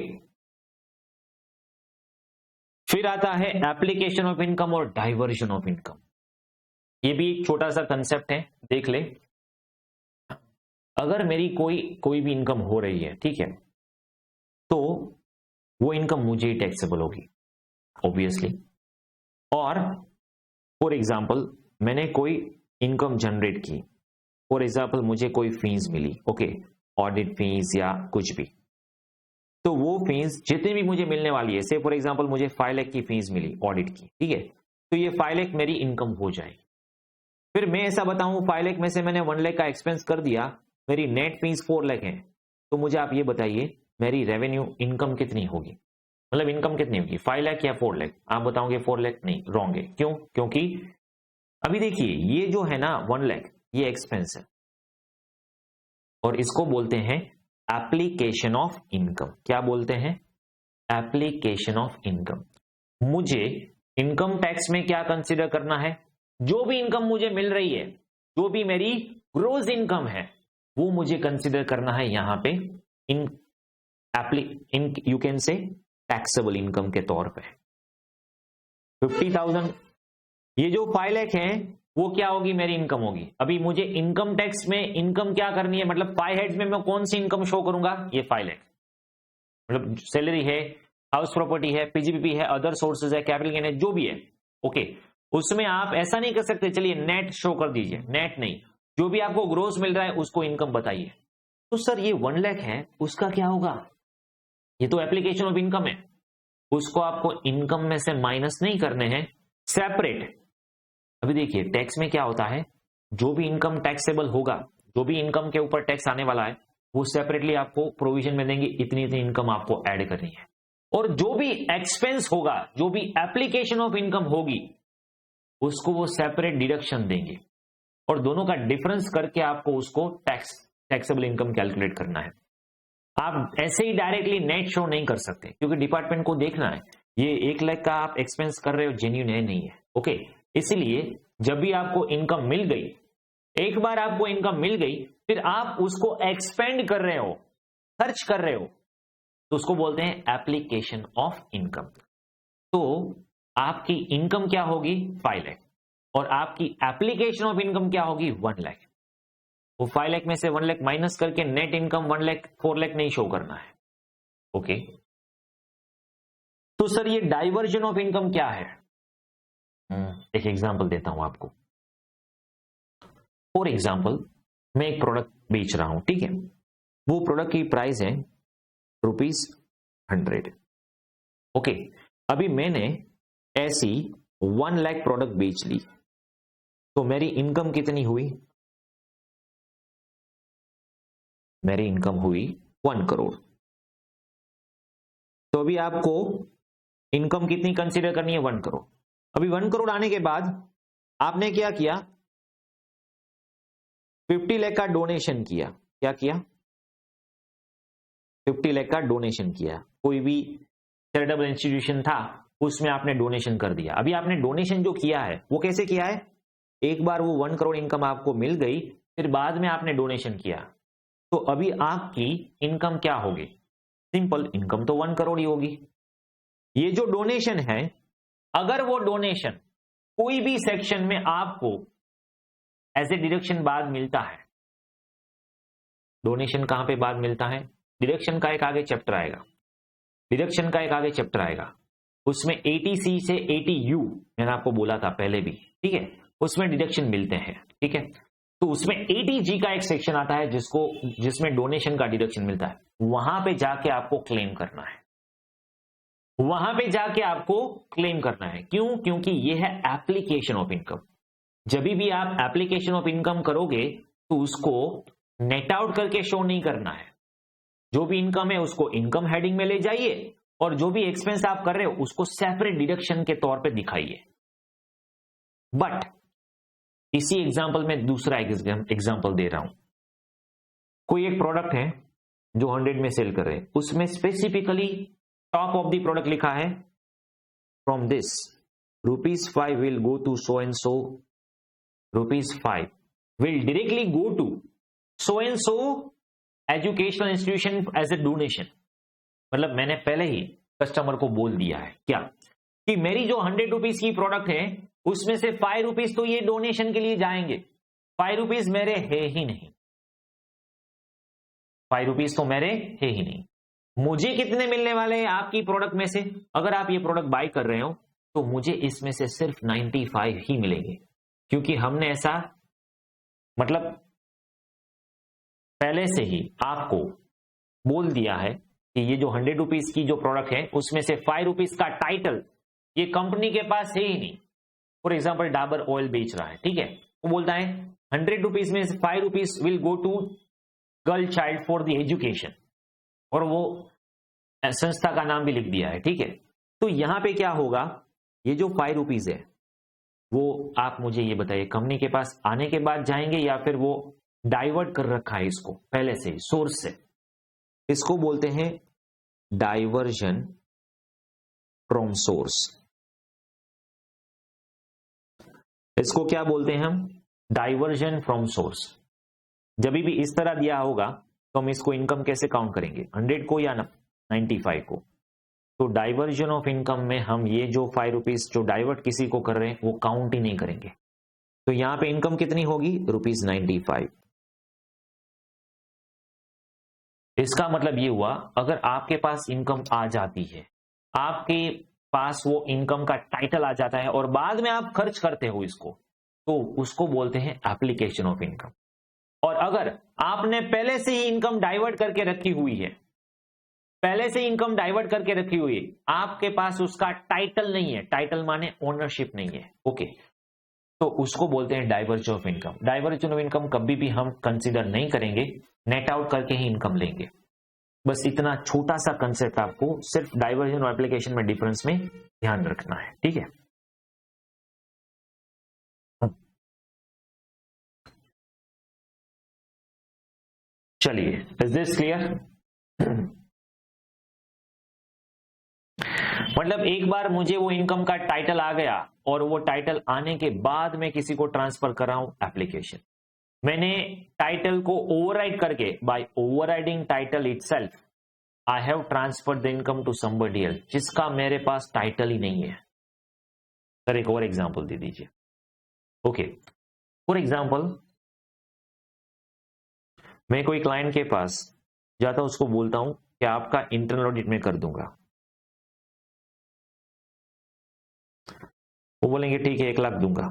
फिर आता है एप्लीकेशन ऑफ इनकम और डाइवर्जन ऑफ इनकम। ये भी एक छोटा सा कंसेप्ट है, देख ले। अगर मेरी कोई भी इनकम हो रही है, ठीक है, तो वो इनकम मुझे ही टैक्सेबल होगी ऑब्वियसली। और फॉर एग्जांपल मैंने कोई इनकम जनरेट की, फॉर एग्जांपल मुझे कोई फीस मिली, ओके, ऑडिट फीस या कुछ भी, तो वो फीस जितनी भी मुझे मिलने वाली है, से फॉर एग्जांपल मुझे 5 लाख की फीस मिली ऑडिट की, ठीक है, तो ये 5 लाख मेरी इनकम हो जाएगी। फिर मैं ऐसा बताऊं 5 लाख में से मैंने 1 लाख का एक्सपेंस कर दिया, मेरी नेट फीस 4 लाख है, तो मुझे आप ये बताइए मेरी रेवेन्यू इनकम कितनी होगी, मतलब इनकम कितनी होगी, 5 लाख या 4 लाख? आप बताओगे 4 लाख, नहीं, रॉन्ग है। क्यों? क्योंकि अभी देखिए ये जो है ना 1 लाख ये एक्सपेंस है, और इसको बोलते हैं एप्लीकेशन ऑफ इनकम। क्या बोलते हैं? Application of income. मुझे इनकम टैक्स में क्या कंसीडर करना है, जो भी इनकम मुझे मिल रही है, जो भी मेरी ग्रोस इनकम है, वो मुझे कंसीडर करना है यहां पे इन you can say taxable income के तौर पे। 50,000 ये जो 5 लाख है वो क्या होगी, मेरी इनकम होगी। अभी मुझे इनकम टैक्स में इनकम क्या करनी है, मतलब 5 हेड्स में मैं कौन सी इनकम शो करूंगा, ये 5 लाख, मतलब सैलरी है, हाउस प्रॉपर्टी है, पीजीबीपी है, अदर सोर्सेज है, कैपिटल गेन है, जो भी है, ओके, उसमें आप ऐसा नहीं कर सकते चलिए नेट शो कर दीजिए, नेट नहीं, जो भी आपको ग्रोस मिल रहा है उसको इनकम बताइए। तो सर ये 1 लाख है, उसका क्या होगा, ये तो एप्लीकेशन ऑफ इनकम है, उसको आपको इनकम में से माइनस नहीं करने हैं, सेपरेट। अभी देखिए टैक्स में क्या होता है, जो भी इनकम टैक्सेबल होगा, जो भी इनकम के ऊपर टैक्स आने वाला है, वो सेपरेटली आपको प्रोविजन में देंगे, इतनी इतनी इनकम आपको ऐड करनी है। और जो भी एक्सपेंस होगा, जो भी एप्लीकेशन ऑफ इनकम होगी, उसको वो सेपरेट डिडक्शन देंगे, और दोनों का डिफरेंस करके आपको उसको टैक्सेबल इनकम कैलकुलेट करना है। आप ऐसे ही डायरेक्टली नेट शो नहीं कर सकते, क्योंकि डिपार्टमेंट को देखना है ये 1 लाख का आप एक्सपेंस कर रहे हो जेन्युइन है नहीं है, ओके। इसलिए जब भी आपको इनकम मिल गई, एक बार आपको इनकम मिल गई, फिर आप उसको एक्सपेंड कर रहे हो, खर्च कर रहे हो, तो उसको बोलते हैं एप्लीकेशन ऑफ इनकम। तो आपकी इनकम क्या होगी 5 लाख, और आपकी एप्लीकेशन ऑफ इनकम क्या होगी 1 लाख। वो 5 लाख में से 1 लाख माइनस करके नेट इनकम 1 लाख 4 लाख नहीं शो करना है, ओके। तो सर ये डाइवर्जन ऑफ इनकम क्या है? एक एग्जांपल देता हूं आपको। फॉर एग्जांपल मैं एक प्रोडक्ट बेच रहा हूं, ठीक है, वो प्रोडक्ट की प्राइस है ₹100। ओके, अभी मैंने ऐसी 1 लाख प्रोडक्ट बेच ली, तो मेरी इनकम कितनी हुई? मेरी इनकम हुई 1 करोड़। तो अभी आपको इनकम कितनी कंसीडर करनी है? 1 करोड़। अभी 1 करोड़ आने के बाद आपने क्या किया? 50 लाख का डोनेशन किया। क्या किया? 50 लाख का डोनेशन किया। कोई भी चैरिटेबल इंस्टीट्यूशन था, उसमें आपने डोनेशन कर दिया। अभी आपने डोनेशन जो किया है वो कैसे किया है? एक बार वो 1 करोड़ इनकम आपको मिल गई, फिर बाद में आपने डोनेशन किया, तो अभी आपकी इनकम क्या होगी? सिंपल, इनकम तो 1 करोड़ ही होगी। ये जो डोनेशन है, अगर वो डोनेशन कोई भी सेक्शन में आपको एज ए डिडक्शन बाद मिलता है, डोनेशन कहां पे बाद मिलता है? डिडक्शन का एक आगे चैप्टर आएगा, डिडक्शन का एक आगे चैप्टर आएगा, उसमें 80C से 80U मैंने आपको बोला था पहले भी, ठीक है, उसमें डिडक्शन मिलते हैं, ठीक है। तो उसमें 80G का एक सेक्शन आता है जिसमें डोनेशन का डिडक्शन मिलता है। वहां पे जाके आपको क्लेम करना है, वहां पे जाके आपको क्लेम करना है। क्यों? क्योंकि ये है एप्लीकेशन ऑफ इनकम। जब भी आप एप्लीकेशन ऑफ इनकम करोगे तो उसको नेट आउट करके शो नहीं करना है। जो भी इनकम है उसको इनकम हेडिंग में ले जाइए, और जो भी एक्सपेंस आप कर रहे हो उसको सेपरेट डिडक्शन के तौर पे दिखाइए। बट इसी एग्जांपल में दूसरा एग्जांपल दे रहा हूं। कोई एक प्रोडक्ट है जो 100 में सेल कर रहे हैं, उसमें specifically top of the product लिखा है, from this ₹5 will go to so and so, ₹5 will directly go to so and so educational institution as a donation. मतलब मैंने पहले ही कस्टमर को बोल दिया है क्या, कि मेरी जो ₹100 की प्रोडक्ट है उसमें से ₹5 तो ये डोनेशन के लिए जाएंगे, ₹5 मेरे है ही नहीं, ₹5 तो मेरे है ही नहीं। मुझे कितने मिलने वाले हैं आपकी प्रोडक्ट में से? अगर आप ये प्रोडक्ट बाय कर रहे हो तो मुझे इसमें से सिर्फ 95 ही मिलेंगे, क्योंकि हमने ऐसा मतलब पहले से ही आपको बोल दिया है कि ये जो ₹100 की जो प्रोडक्ट है उसमें से ₹5 का टाइटल ये कंपनी के पास है ही नहीं। फॉर एग्जाम्पल डाबर ऑयल बेच रहा है, ठीक है, वो बोलता है ₹100 में से ₹5 will go to girl child for the education, और वो संस्था का नाम भी लिख दिया है, ठीक है। तो यहां पे क्या होगा, ये जो ₹5 है वो आप मुझे ये बताइए कंपनी के पास आने के बाद जाएंगे या फिर वो डाइवर्ट कर रखा है इसको पहले से सोर्स से? इसको बोलते हैं डाइवर्जन फ्रॉम सोर्स। इसको क्या बोलते हैं हम? Diversion from source. जब भी इस तरह दिया होगा तो हम इसको इनकम कैसे काउंट करेंगे? 100 को या 95 को? तो डाइवर्जन ऑफ इनकम में हम ये जो ₹5 जो डाइवर्ट किसी को कर रहे हैं वो काउंट ही नहीं करेंगे। तो यहां पे इनकम कितनी होगी? ₹95। इसका मतलब ये हुआ, अगर आपके पास इनकम आ जाती है, आपके पास वो इनकम का टाइटल आ जाता है और बाद में आप खर्च करते हो इसको, तो उसको बोलते हैं एप्लीकेशन ऑफ इनकम। और अगर आपने पहले से ही इनकम डाइवर्ट करके रखी हुई है, पहले से इनकम डाइवर्ट करके रखी हुई है, आपके पास उसका टाइटल नहीं है, टाइटल माने ओनरशिप नहीं है, ओके, तो उसको बोलते हैं diversion of income. Diversion of income कभी भी हम कंसीडर नहीं करेंगे, नेट आउट करके ही इनकम लेंगे। बस इतना छोटा सा कंसेप्ट आपको सिर्फ डाइवर्जन और एप्लीकेशन में डिफरेंस में ध्यान रखना है, ठीक है। चलिए, इज दिस क्लियर? मतलब एक बार मुझे वो इनकम का टाइटल आ गया और वो टाइटल आने के बाद मैं किसी को ट्रांसफर कर रहा हूं एप्लीकेशन। मैंने टाइटल को ओवरराइड करके, by overriding title itself I have transferred the income to somebody else, जिसका मेरे पास टाइटल ही नहीं है। सर एक और एग्जांपल दे दीजिए। ओके, फॉर एग्जांपल मैं कोई क्लाइंट के पास जाता हूं, उसको बोलता हूं कि आपका इंटरनल ऑडिट में कर दूंगा। वो बोलेंगे ठीक है 1 लाख दूंगा,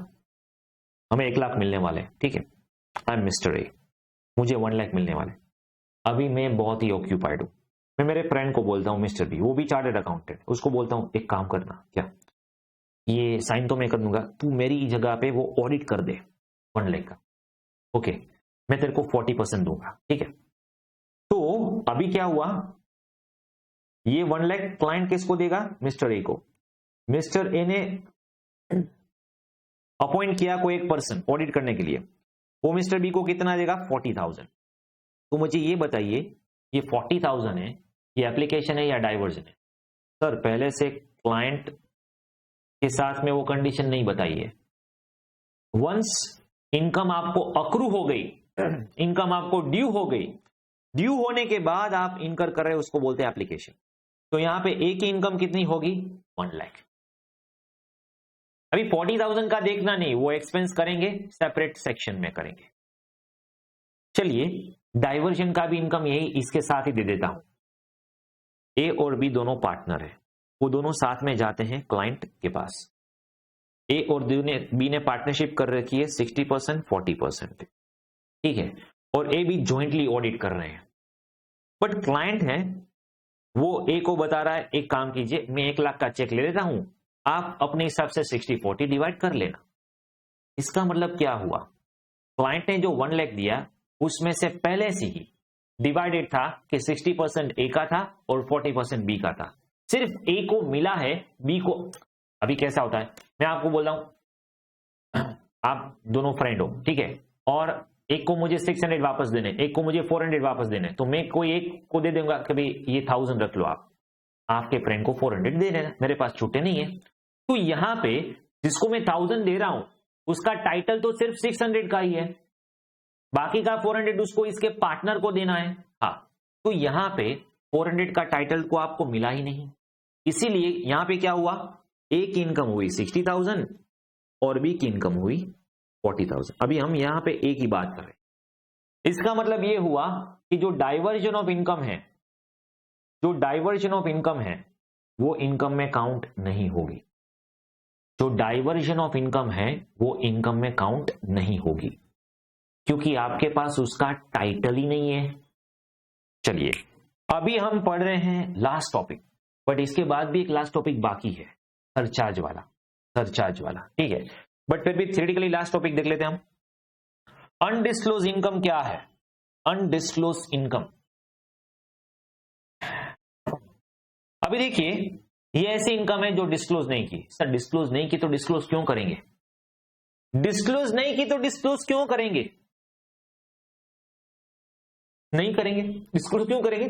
हमें 1 लाख मिलने वाले, ठीक है, आई एम मिस्टर ए, मुझे 1 लाख मिलने वाले। अभी मैं बहुत ही ऑक्यूपाइड हूं, मैं मेरे फ्रेंड को बोलता हूँ मिस्टर बी, वो भी चार्टर्ड अकाउंटेंट, उसको बोलता हूँ एक काम करना, क्या ये साइन तो मैं कर दूंगा, तू मेरी जगह पे वो ऑडिट कर दे 1 लाख का, ओके मैं तेरे को 40% दूंगा, ठीक है। तो अभी क्या हुआ, ये 1 लाख क्लाइंट किसको देगा, मिस्टर ए को। मिस्टर ए ने अपॉइंट किया कोई एक पर्सन ऑडिट करने के लिए, वो मिस्टर बी को कितना देगा, 40,000। तो मुझे ये बताइए ये 40,000 है, ये एप्लीकेशन है या डाइवर्जन है। सर पहले से क्लाइंट के साथ में वो कंडीशन नहीं बताई है। वंस इनकम आपको अक्रू हो गई, इनकम आपको ड्यू हो गई, ड्यू होने के बाद आप इनकर कर रहे हो, उसको बोलते हैं एप्लीकेशन। तो यहां पे ए की इनकम कितनी होगी, 1 लाख। अभी 40,000 का देखना नहीं, वो एक्सपेंस करेंगे सेपरेट सेक्शन में करेंगे। चलिए डाइवर्जन का भी इनकम यही इसके साथ ही दे देता हूं। ए और बी दोनों पार्टनर है, वो दोनों साथ में जाते हैं क्लाइंट के पास। ए और बी ने पार्टनरशिप कर रखी है 60% 40%, ठीक है, और ए बी ज्वाइंटली ऑडिट कर रहे हैं। बट क्लाइंट है वो ए को बता रहा है एक काम कीजिए, मैं 1 लाख का चेक ले लेता हूं, आप अपने हिसाब से 60-40 डिवाइड कर लेना। इसका मतलब क्या हुआ, क्लाइंट ने जो 1 लाख दिया उसमें से पहले से ही डिवाइडेड था कि 60% ए का था और 40% बी का था। सिर्फ ए को मिला है, बी को। अभी कैसा होता है, मैं आपको बोल रहा हूं आप दोनों फ्रेंड हो, ठीक है, और एक को मुझे 600 वापस देने, एक को मुझे 400 वापस देने, तो मैं कोई एक को दे दूंगा कभी ये 1000 रख लो आप, आपके फ्रेंड को 400 दे देना, मेरे पास छूटे नहीं है। तो यहां पे जिसको मैं 1000 दे रहा हूं उसका टाइटल तो सिर्फ 600 का ही है, बाकी का 400 उसको इसके पार्टनर को देना है। हाँ, तो यहां पे 400 का टाइटल को आपको मिला ही नहीं, इसीलिए यहां पे क्या हुआ, ए की इनकम हुई 60,000 और बी की इनकम हुई 40,000। अभी हम यहां पे ए की बात कर रहे हैं। इसका मतलब यह हुआ कि जो डाइवर्जन ऑफ इनकम है, जो डाइवर्जन ऑफ इनकम है वो इनकम में काउंट नहीं होगी, जो डाइवर्जन ऑफ इनकम है वो इनकम में काउंट नहीं होगी, क्योंकि आपके पास उसका टाइटल ही नहीं है। चलिए अभी हम पढ़ रहे हैं लास्ट टॉपिक, बट इसके बाद भी एक लास्ट टॉपिक बाकी है, सरचार्ज वाला, सरचार्ज वाला, ठीक है, बट फिर भी थ्योरेटिकली लास्ट टॉपिक देख लेते हैं हम। अनडिस्क्लोज इनकम क्या है, अनडिस्क्लोज इनकम। अभी देखिए ये ऐसी इनकम है जो डिस्क्लोज नहीं की। सर डिस्क्लोज नहीं की तो डिस्क्लोज क्यों करेंगे, डिस्क्लोज नहीं की तो डिस्क्लोज क्यों करेंगे, नहीं करेंगे, डिस्क्लोज क्यों करेंगे।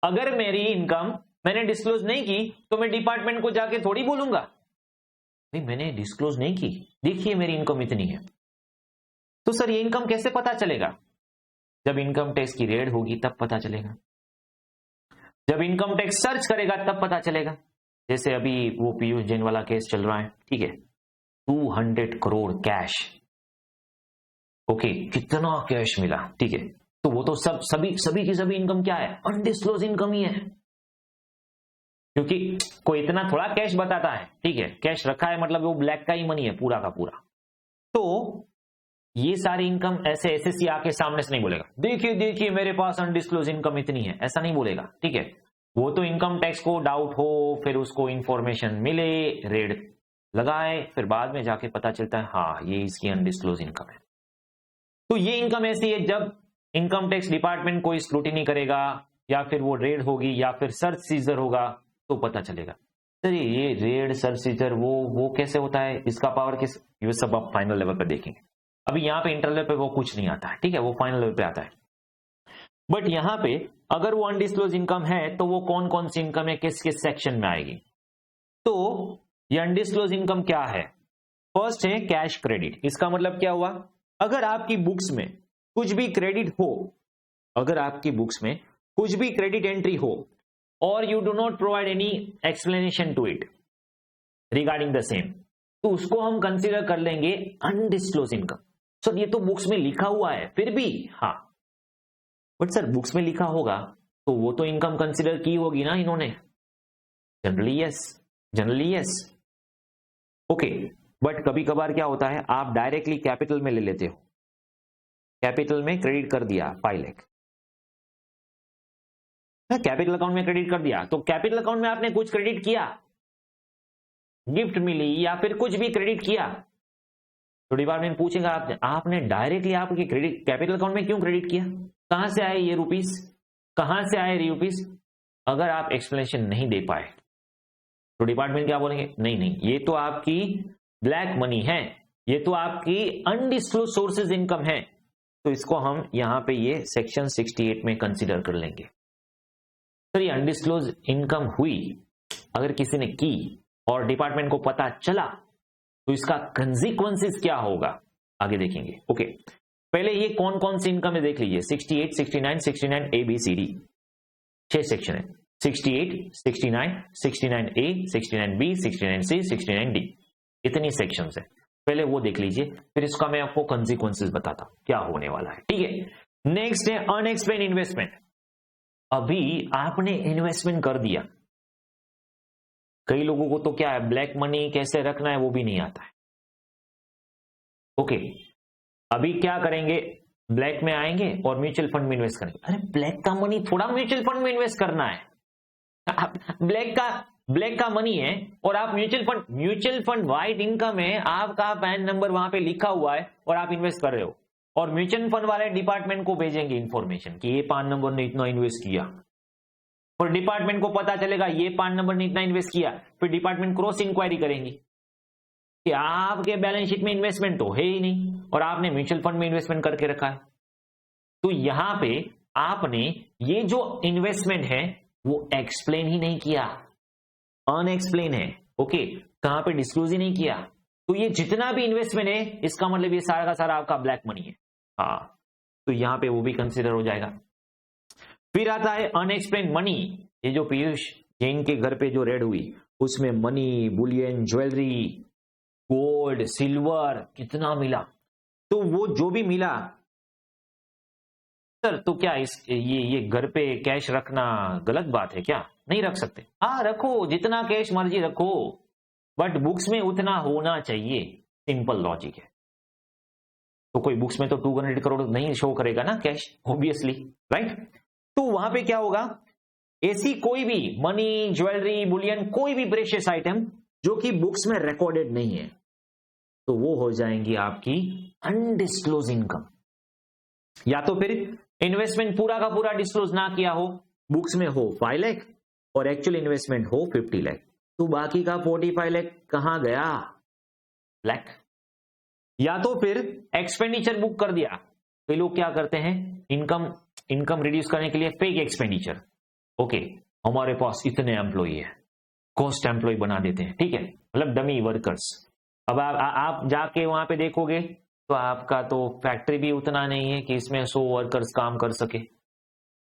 अगर मेरी इनकम मैंने डिस्क्लोज नहीं की तो मैं डिपार्टमेंट को जाके थोड़ी बोलूंगा भाई मैंने डिस्क्लोज नहीं की, देखिए मेरी इनकम इतनी है। तो सर ये इनकम कैसे पता चलेगा, जब इनकम टैक्स की रेड होगी तब पता चलेगा, जब इनकम टैक्स सर्च करेगा तब पता चलेगा। जैसे अभी वो पीयूष जैन वाला केस चल रहा है, ठीक है, 200 करोड़ कैश, ओके, कितना कैश मिला, ठीक है, तो वो तो सभी की सभी इनकम क्या है, अनडिस्क्लोज इनकम ही है, क्योंकि कोई इतना थोड़ा कैश बताता है, ठीक है, कैश रखा है मतलब वो ब्लैक का ही मनी है पूरा का पूरा। तो ये सारी इनकम ऐसे एसएससी आके सामने से नहीं बोलेगा देखिए देखिए मेरे पास अनडिस्क्लोज इनकम इतनी है, ऐसा नहीं बोलेगा, ठीक है। वो तो इनकम टैक्स को डाउट हो, फिर उसको इंफॉर्मेशन मिले, रेड लगाए, फिर बाद में जाके पता चलता है हाँ ये इसकी अनडिस्क्लोज इनकम है। तो ये इनकम ऐसी है जब इनकम टैक्स डिपार्टमेंट कोई स्क्रूटिनी करेगा या फिर वो रेड होगी या फिर सर्च सीजर होगा तो पता चलेगा। सर ये रेड सर्च सीजर वो कैसे होता है, इसका पावर किस, ये सब आप फाइनल लेवल पर देखेंगे। अभी यहाँ पे इंटर लेवल पे वो कुछ नहीं आता है, ठीक है, वो फाइनल लेवल पे आता है। बट यहाँ पे अगर वो अनडिस्क्लोज इनकम है तो वो कौन कौन सी इनकम है, किस किस सेक्शन में आएगी। तो ये अनडिस्क्लोज इनकम क्या है, फर्स्ट है कैश क्रेडिट। इसका मतलब क्या हुआ, अगर आपकी बुक्स में कुछ भी क्रेडिट हो, अगर आपकी बुक्स में कुछ भी क्रेडिट एंट्री हो और you do not provide any explanation to it regarding the same, तो उसको हम कंसीडर कर लेंगे अनडिस्क्लोज इनकम। सर ये तो बुक्स में लिखा हुआ है फिर भी, हाँ बट सर बुक्स में लिखा होगा तो वो तो इनकम कंसीडर की होगी ना इन्होंने, generally yes, generally yes, okay. But कभी कभार क्या होता है, आप डायरेक्टली कैपिटल में ले लेते हो, कैपिटल में क्रेडिट कर दिया 5 लाख, कैपिटल अकाउंट में क्रेडिट कर दिया, तो कैपिटल अकाउंट में आपने कुछ क्रेडिट किया, गिफ्ट मिली या फिर कुछ भी क्रेडिट किया, तो डिपार्टमेंट पूछेगा आपने डायरेक्टली आपके क्रेडिट कैपिटल अकाउंट में क्यों क्रेडिट किया, कहां से आए ये रुपीस, कहां से आए रुपीस। अगर आप एक्सप्लेनेशन नहीं दे पाए तो डिपार्टमेंट क्या बोलेंगे, नहीं नहीं ये तो आपकी ब्लैक मनी है, ये तो आपकी अनडिस्क्लोज सोर्सेज इनकम है, तो इसको हम यहां पे ये सेक्शन 68 में कंसीडर कर लेंगे। सर ये अनडिस्क्लोज इनकम हुई अगर किसी ने की और डिपार्टमेंट को पता चला तो इसका कंसिक्वेंसेस क्या होगा आगे देखेंगे। ओके, पहले ये कौन कौन सी इनकम है देख लीजिए, 68, 69, 69 A B C D, 6 section है, 68, 69, 69 ए, 69 बी, 69 सी, 69 डी, इतनी सेक्शंस है। पहले वो देख लीजिए, फिर इसका मैं आपको कंसिक्वेंसेस बताता हूं क्या होने वाला है। ठीक है, नेक्स्ट है अनएक्सप्लेन इन्वेस्टमेंट। अभी आपने इन्वेस्टमेंट कर दिया, कई लोगों को तो क्या है ब्लैक मनी कैसे रखना है वो भी नहीं आता है। ओके, अभी क्या करेंगे, ब्लैक में आएंगे और म्यूचुअल फंड में इन्वेस्ट करेंगे। अरे ब्लैक का मनी थोड़ा म्यूचुअल फंड में इन्वेस्ट करना है, ब्लैक का मनी है और आप म्यूचुअल फंड व्हाइट इनकम है, आपका पैन नंबर वहां पे लिखा हुआ है और आप इन्वेस्ट कर रहे हो, और म्यूचुअल फंड वाले डिपार्टमेंट को भेजेंगे इंफॉर्मेशन कि ये पैन नंबर ने इतना इन्वेस्ट किया, और डिपार्टमेंट को पता चलेगा ये पैन नंबर ने इतना इन्वेस्ट किया, फिर डिपार्टमेंट क्रॉस इंक्वायरी करेंगी कि आपके बैलेंस शीट में इन्वेस्टमेंट तो है ही नहीं और आपने म्यूचुअल फंड में इन्वेस्टमेंट करके रखा है। तो यहां पे आपने ये जो इन्वेस्टमेंट है वो एक्सप्लेन ही नहीं किया, अनएक्सप्लेन है। ओके, कहां पे डिस्क्लोज ही नहीं किया, तो ये जितना भी इन्वेस्टमेंट है इसका मतलब ये सारा का सारा आपका ब्लैक मनी है। हाँ, तो यहां पे वो भी कंसिडर हो जाएगा। फिर आता है अनएक्सप्लेन मनी, ये जो पीयूष जैन के घर पे जो रेड हुई उसमें money, Boolean, jewellery, gold, silver कितना मिला, तो वो जो भी मिला सर तो क्या ये घर पे कैश रखना गलत बात है क्या, नहीं रख सकते, हाँ रखो जितना कैश मर्जी रखो, बट बुक्स में उतना होना चाहिए, सिंपल लॉजिक है। तो कोई बुक्स में तो 200 करोड़ नहीं शो करेगा ना कैश, ऑब्वियसली, राइट। तो वहां पे क्या होगा, ऐसी कोई भी मनी, ज्वेलरी, बुलियन, कोई भी प्रेशियस आइटम जो कि बुक्स में रिकॉर्डेड नहीं है तो वो हो जाएंगी आपकी अनडिस्क्लोज इनकम। या तो फिर इन्वेस्टमेंट पूरा का पूरा डिस्क्लोज ना किया हो, बुक्स में हो 5 लाख और एक्चुअल इन्वेस्टमेंट हो 50 लाख, तो बाकी का 45 लाख कहां गया, ब्लैक। या तो फिर एक्सपेंडिचर बुक कर दिया, कई लोग क्या करते हैं इनकम रिड्यूस करने के लिए फेक एक्सपेंडिचर, ओके हमारे पास इतने एम्प्लॉई है, कॉस्ट एम्प्लॉय बना देते हैं, ठीक है, मतलब डमी वर्कर्स। अब आप जाके वहां पे देखोगे तो आपका तो फैक्ट्री भी उतना नहीं है कि इसमें 100 वर्कर्स काम कर सके,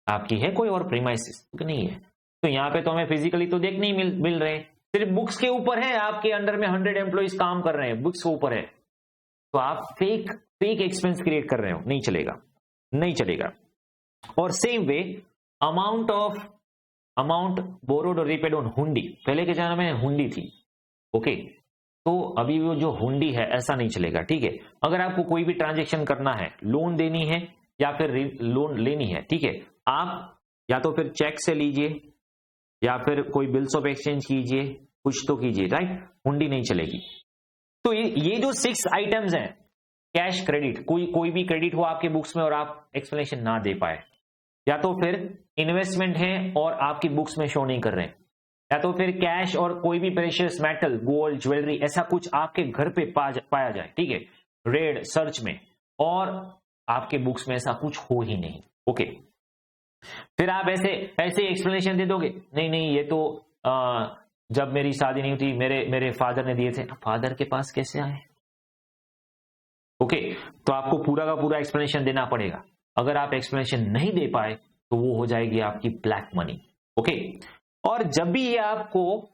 आपकी है कोई और प्रीमाइसिस नहीं है, तो यहाँ पे तो हमें फिजिकली तो देखने ही मिल रहे हैं, सिर्फ बुक्स के ऊपर है, आपके अंडर में 100 एम्प्लॉइज काम कर रहे हैं, बुक्स के ऊपर है, तो आप फेक एक्सपेंस क्रिएट कर रहे हो, नहीं चलेगा, नहीं चलेगा। और सेम वे अमाउंट बोरोड और रिपेड ऑन हुंडी, पहले के जमाने में हुंडी थी, ओके, तो अभी वो जो हुंडी है ऐसा नहीं चलेगा, ठीक है। अगर आपको कोई भी ट्रांजेक्शन करना है, लोन देनी है या फिर लोन लेनी है, ठीक है, आप या तो फिर चेक से लीजिए या फिर कोई बिल्स ऑफ एक्सचेंज कीजिए, कुछ तो कीजिए, राइट, हुंडी नहीं चलेगी। तो ये जो 6 आइटम्स हैं, कैश, क्रेडिट, कोई भी क्रेडिट हो आपके बुक्स में और आप एक्सप्लेनेशन ना दे पाए, या तो फिर इन्वेस्टमेंट है और आपकी बुक्स में शो नहीं कर रहे हैं, या तो फिर कैश और कोई भी प्रेशियस मेटल, गोल्ड, ज्वेलरी, ऐसा कुछ आपके घर पे पाया जाए, ठीक है, रेड सर्च में, और आपके बुक्स में ऐसा कुछ हो ही नहीं, ओके। फिर आप ऐसे एक्सप्लेनेशन दे दोगे, नहीं ये तो जब मेरी शादी नहीं हुई मेरे फादर ने दिए थे, फादर के पास कैसे आए, ओके, तो आपको पूरा का पूरा एक्सप्लेनेशन देना पड़ेगा। अगर आप एक्सप्लेनेशन नहीं दे पाए तो वो हो जाएगी आपकी ब्लैक मनी, ओके। और जब भी ये आपको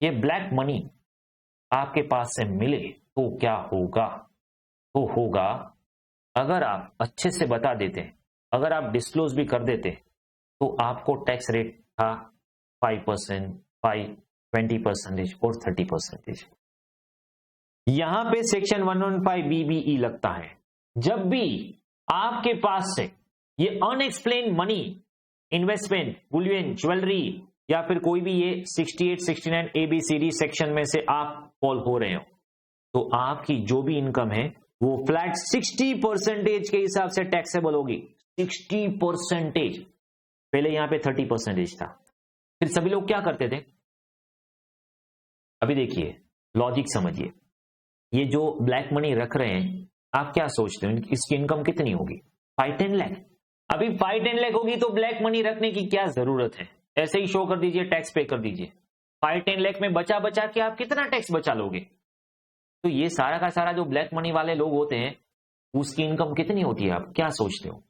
ये ब्लैक मनी आपके पास से मिले तो क्या होगा, तो होगा अगर आप अच्छे से बता देते, अगर आप डिस्क्लोज भी कर देते तो आपको टैक्स रेट था 5%, 20% और 30%। यहां पे सेक्शन 115 BBE लगता है। जब भी आपके पास से ये unexplained money, investment, Boolean, jewellery या फिर कोई भी ये 68, 69 ABCD सेक्शन में से आप फॉल हो रहे हो, तो आपकी जो भी इनकम है वो फ्लैट 60% के हिसाब से टैक्सेबल होगी। 60%। पहले यहां पे 30% था। फिर सभी लोग क्या करते थे, अभी देखिए लॉजिक समझिए, ये जो ब्लैक मनी रख रहे हैं, आप क्या सोचते हो इसकी इनकम कितनी होगी? 5-10 लाख। अभी 5-10 लाख होगी तो ब्लैक मनी रखने की क्या जरूरत है? ऐसे ही शो कर दीजिए, टैक्स पे कर दीजिए। 5-10 लाख में बचा बचा के आप कितना टैक्स बचा लोगे? तो ये सारा का सारा जो ब्लैक मनी वाले लोग होते हैं, उसकी इनकम कितनी होती है? आप क्या सोचते हो?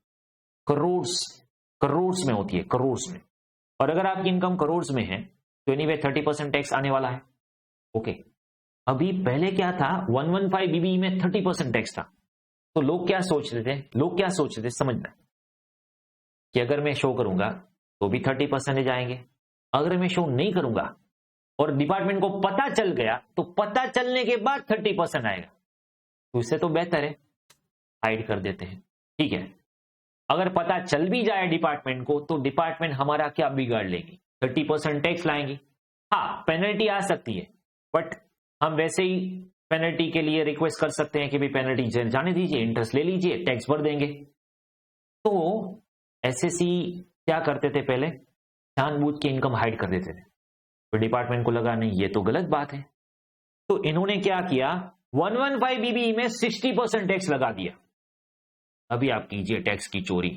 करोड़ में होती है, करोड़ में। और अगर आपकी इनकम करोड़ में है तो एनीवे 30% टैक्स आने वाला है। ओके, अभी पहले क्या था, 115 BBE में 30% टैक्स था। तो लोग क्या सोचते थे समझना, कि अगर मैं शो करूंगा तो भी 30% आएंगे, अगर मैं शो नहीं करूंगा और डिपार्टमेंट को पता चल गया तो पता चलने के बाद 30% आएगा। तो इससे तो बेहतर है हाइड कर देते हैं। ठीक है, अगर पता चल भी जाए डिपार्टमेंट को तो डिपार्टमेंट हमारा क्या बिगाड़ लेगी? 30% टैक्स लाएंगी। हाँ, पेनल्टी आ सकती है, बट हम वैसे ही पेनल्टी के लिए रिक्वेस्ट कर सकते हैं कि भाई पेनल्टी जाने दीजिए, इंटरेस्ट ले लीजिए, टैक्स भर देंगे। तो एसएससी क्या करते थे, पहले जानबूझ के इनकम हाइड कर देते थे। तो डिपार्टमेंट को लगा नहीं, ये तो गलत बात है, तो इन्होंने क्या किया, 115 BBE में 60% टैक्स लगा दिया। अभी आप कीजिए टैक्स की चोरी,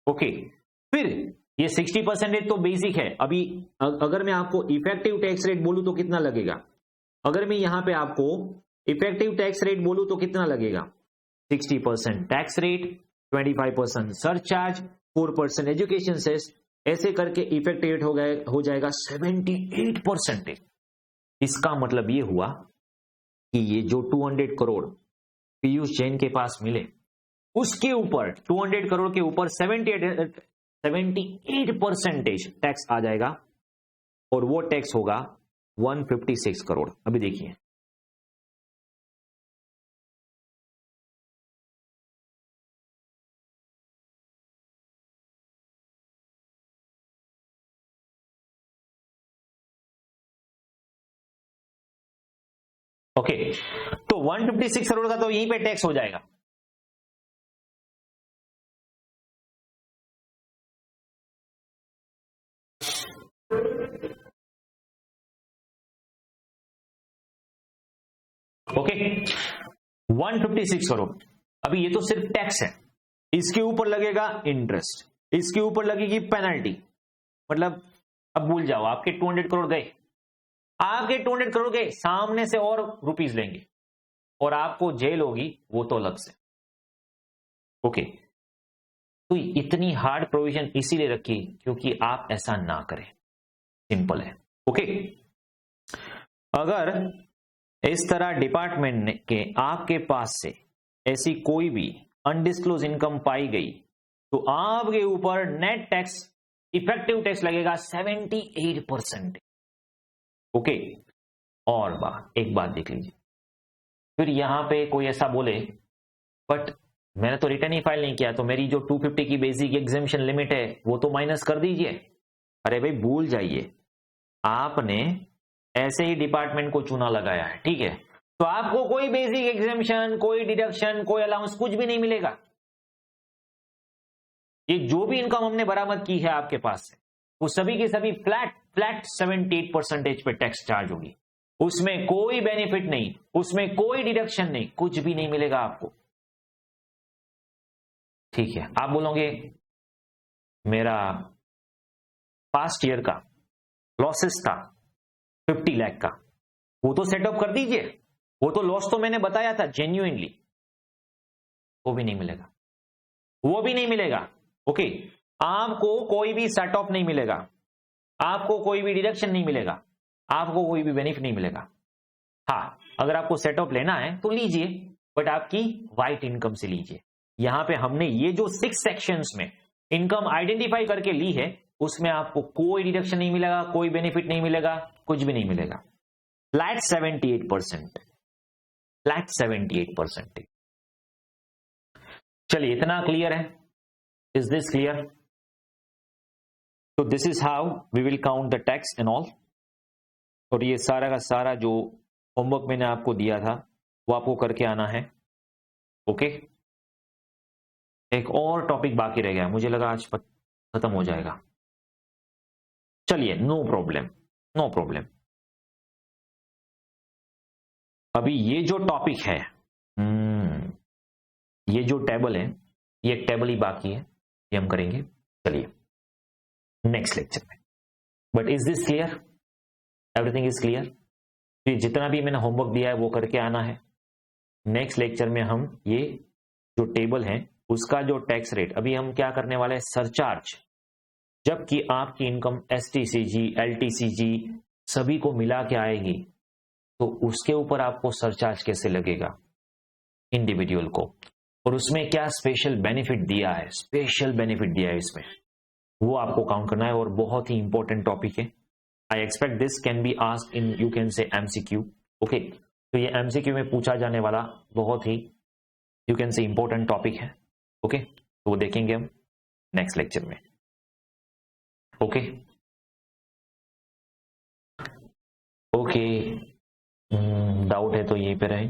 ओके। फिर ये 60% तो बेसिक है। अभी अगर मैं आपको इफेक्टिव टैक्स रेट बोलूं तो कितना लगेगा? अगर मैं यहां पे आपको इफेक्टिव टैक्स रेट बोलूं तो कितना लगेगा? 60% tax rate, 25% surcharge, 4% education cess, ऐसे करके इफेक्टिव रेट हो जाएगा 78%। इसका मतलब ये हुआ कि ये जो 200 करोड़ पीयूष जैन के पास मिले, उसके ऊपर 200 करोड़ के ऊपर 78% टैक्स आ जाएगा, और वो टैक्स होगा 156 करोड़। अभी देखिए, ओके, तो 156 करोड़ का तो यहीं पे टैक्स हो जाएगा। ओके, 156 करोड़। अभी ये तो सिर्फ टैक्स है, इसके ऊपर लगेगा इंटरेस्ट, इसके ऊपर लगेगी पेनल्टी। मतलब अब भूल जाओ, आपके 200 करोड़ गए, आपके 200 करोड़ गए, सामने से और रुपीस लेंगे और आपको जेल होगी, वो तो अलग से। ओके, तो इतनी हार्ड प्रोविजन इसीलिए रखी क्योंकि आप ऐसा ना करें, सिंपल है। ओके, अगर इस तरह डिपार्टमेंट के आपके पास से ऐसी कोई भी अनडिस्क्लोज इनकम पाई गई तो आपके ऊपर नेट टैक्स, इफेक्टिव टैक्स लगेगा 78%। ओके, और एक बात देख लीजिए, फिर यहां पे कोई ऐसा बोले बट मैंने तो रिटर्न ही फाइल नहीं किया, तो मेरी जो 250 की बेसिक एग्जेम्पशन लिमिट है वो तो माइनस कर दीजिए। अरे भाई भूल जाइए, आपने ऐसे ही डिपार्टमेंट को चुना लगाया है, ठीक है, तो आपको कोई बेसिक एग्जेम्पशन, कोई डिडक्शन, कोई अलाउंस, कुछ भी नहीं मिलेगा। ये जो भी इनकम हमने बरामद की है आपके पास से, वो सभी की सभी फ्लैट 78% पे टैक्स चार्ज होगी। उसमें कोई बेनिफिट नहीं, उसमें कोई डिडक्शन नहीं, कुछ भी नहीं मिलेगा आपको। ठीक है, आप बोलोगे मेरा पास्ट ईयर का लॉसेस था 50 लाख का, वो तो सेटअप कर दीजिए, वो तो लॉस तो मैंने बताया था जेन्युइनली, वो भी नहीं मिलेगा, वो भी नहीं मिलेगा। ओके, आपको कोई भी सेट ऑफ नहीं मिलेगा, आपको कोई भी डिडक्शन नहीं मिलेगा, आपको कोई भी बेनिफिट नहीं मिलेगा। हाँ, अगर आपको सेट ऑफ लेना है तो लीजिए, बट आपकी वाइट इनकम से लीजिए। यहां पे हमने ये जो 6 सेक्शंस में इनकम आइडेंटिफाई करके ली है, उसमें आपको कोई डिडक्शन नहीं मिलेगा, कोई बेनिफिट नहीं मिलेगा, कुछ भी नहीं मिलेगा। Flat 78%, flat 78%। चलिए, इतना क्लियर है? Is this clear? तो this is how we will count the tax and all. और ये सारा का सारा जो होमवर्क मैंने आपको दिया था वो आपको करके आना है। ओके, एक और टॉपिक बाकी रह गया, मुझे लगा आज खत्म हो जाएगा। चलिए, नो प्रॉब्लम, नो प्रॉब्लम। अभी ये जो टॉपिक है, ये जो टेबल है, ये एक टेबल ही बाकी है, ये हम करेंगे। चलिए नेक्स्ट लेक्चर में। But is this clear? Everything is clear? तो जितना भी मैंने होमवर्क दिया है वो करके आना है। नेक्स्ट लेक्चर में हम ये जो टेबल है उसका जो टैक्स रेट, अभी हम क्या करने वाले हैं, सरचार्ज। जबकि आपकी इनकम एसटीसीजी, एलटीसीजी सभी को मिला के आएगी, तो उसके ऊपर आपको सरचार्ज कैसे लगेगा इंडिविजुअल को, और उसमें क्या स्पेशल बेनिफिट दिया है, स्पेशल बेनिफिट दिया है इसमें, वो आपको काउंट करना है। और बहुत ही इंपॉर्टेंट टॉपिक है। I expect this can be asked in, you can say MCQ. Okay, तो ये एमसीक्यू में पूछा जाने वाला बहुत ही, you can say important topic है। ओके, तो वो देखेंगे हम नेक्स्ट लेक्चर में। ओके ओके, डाउट है तो यहीं पे रहे।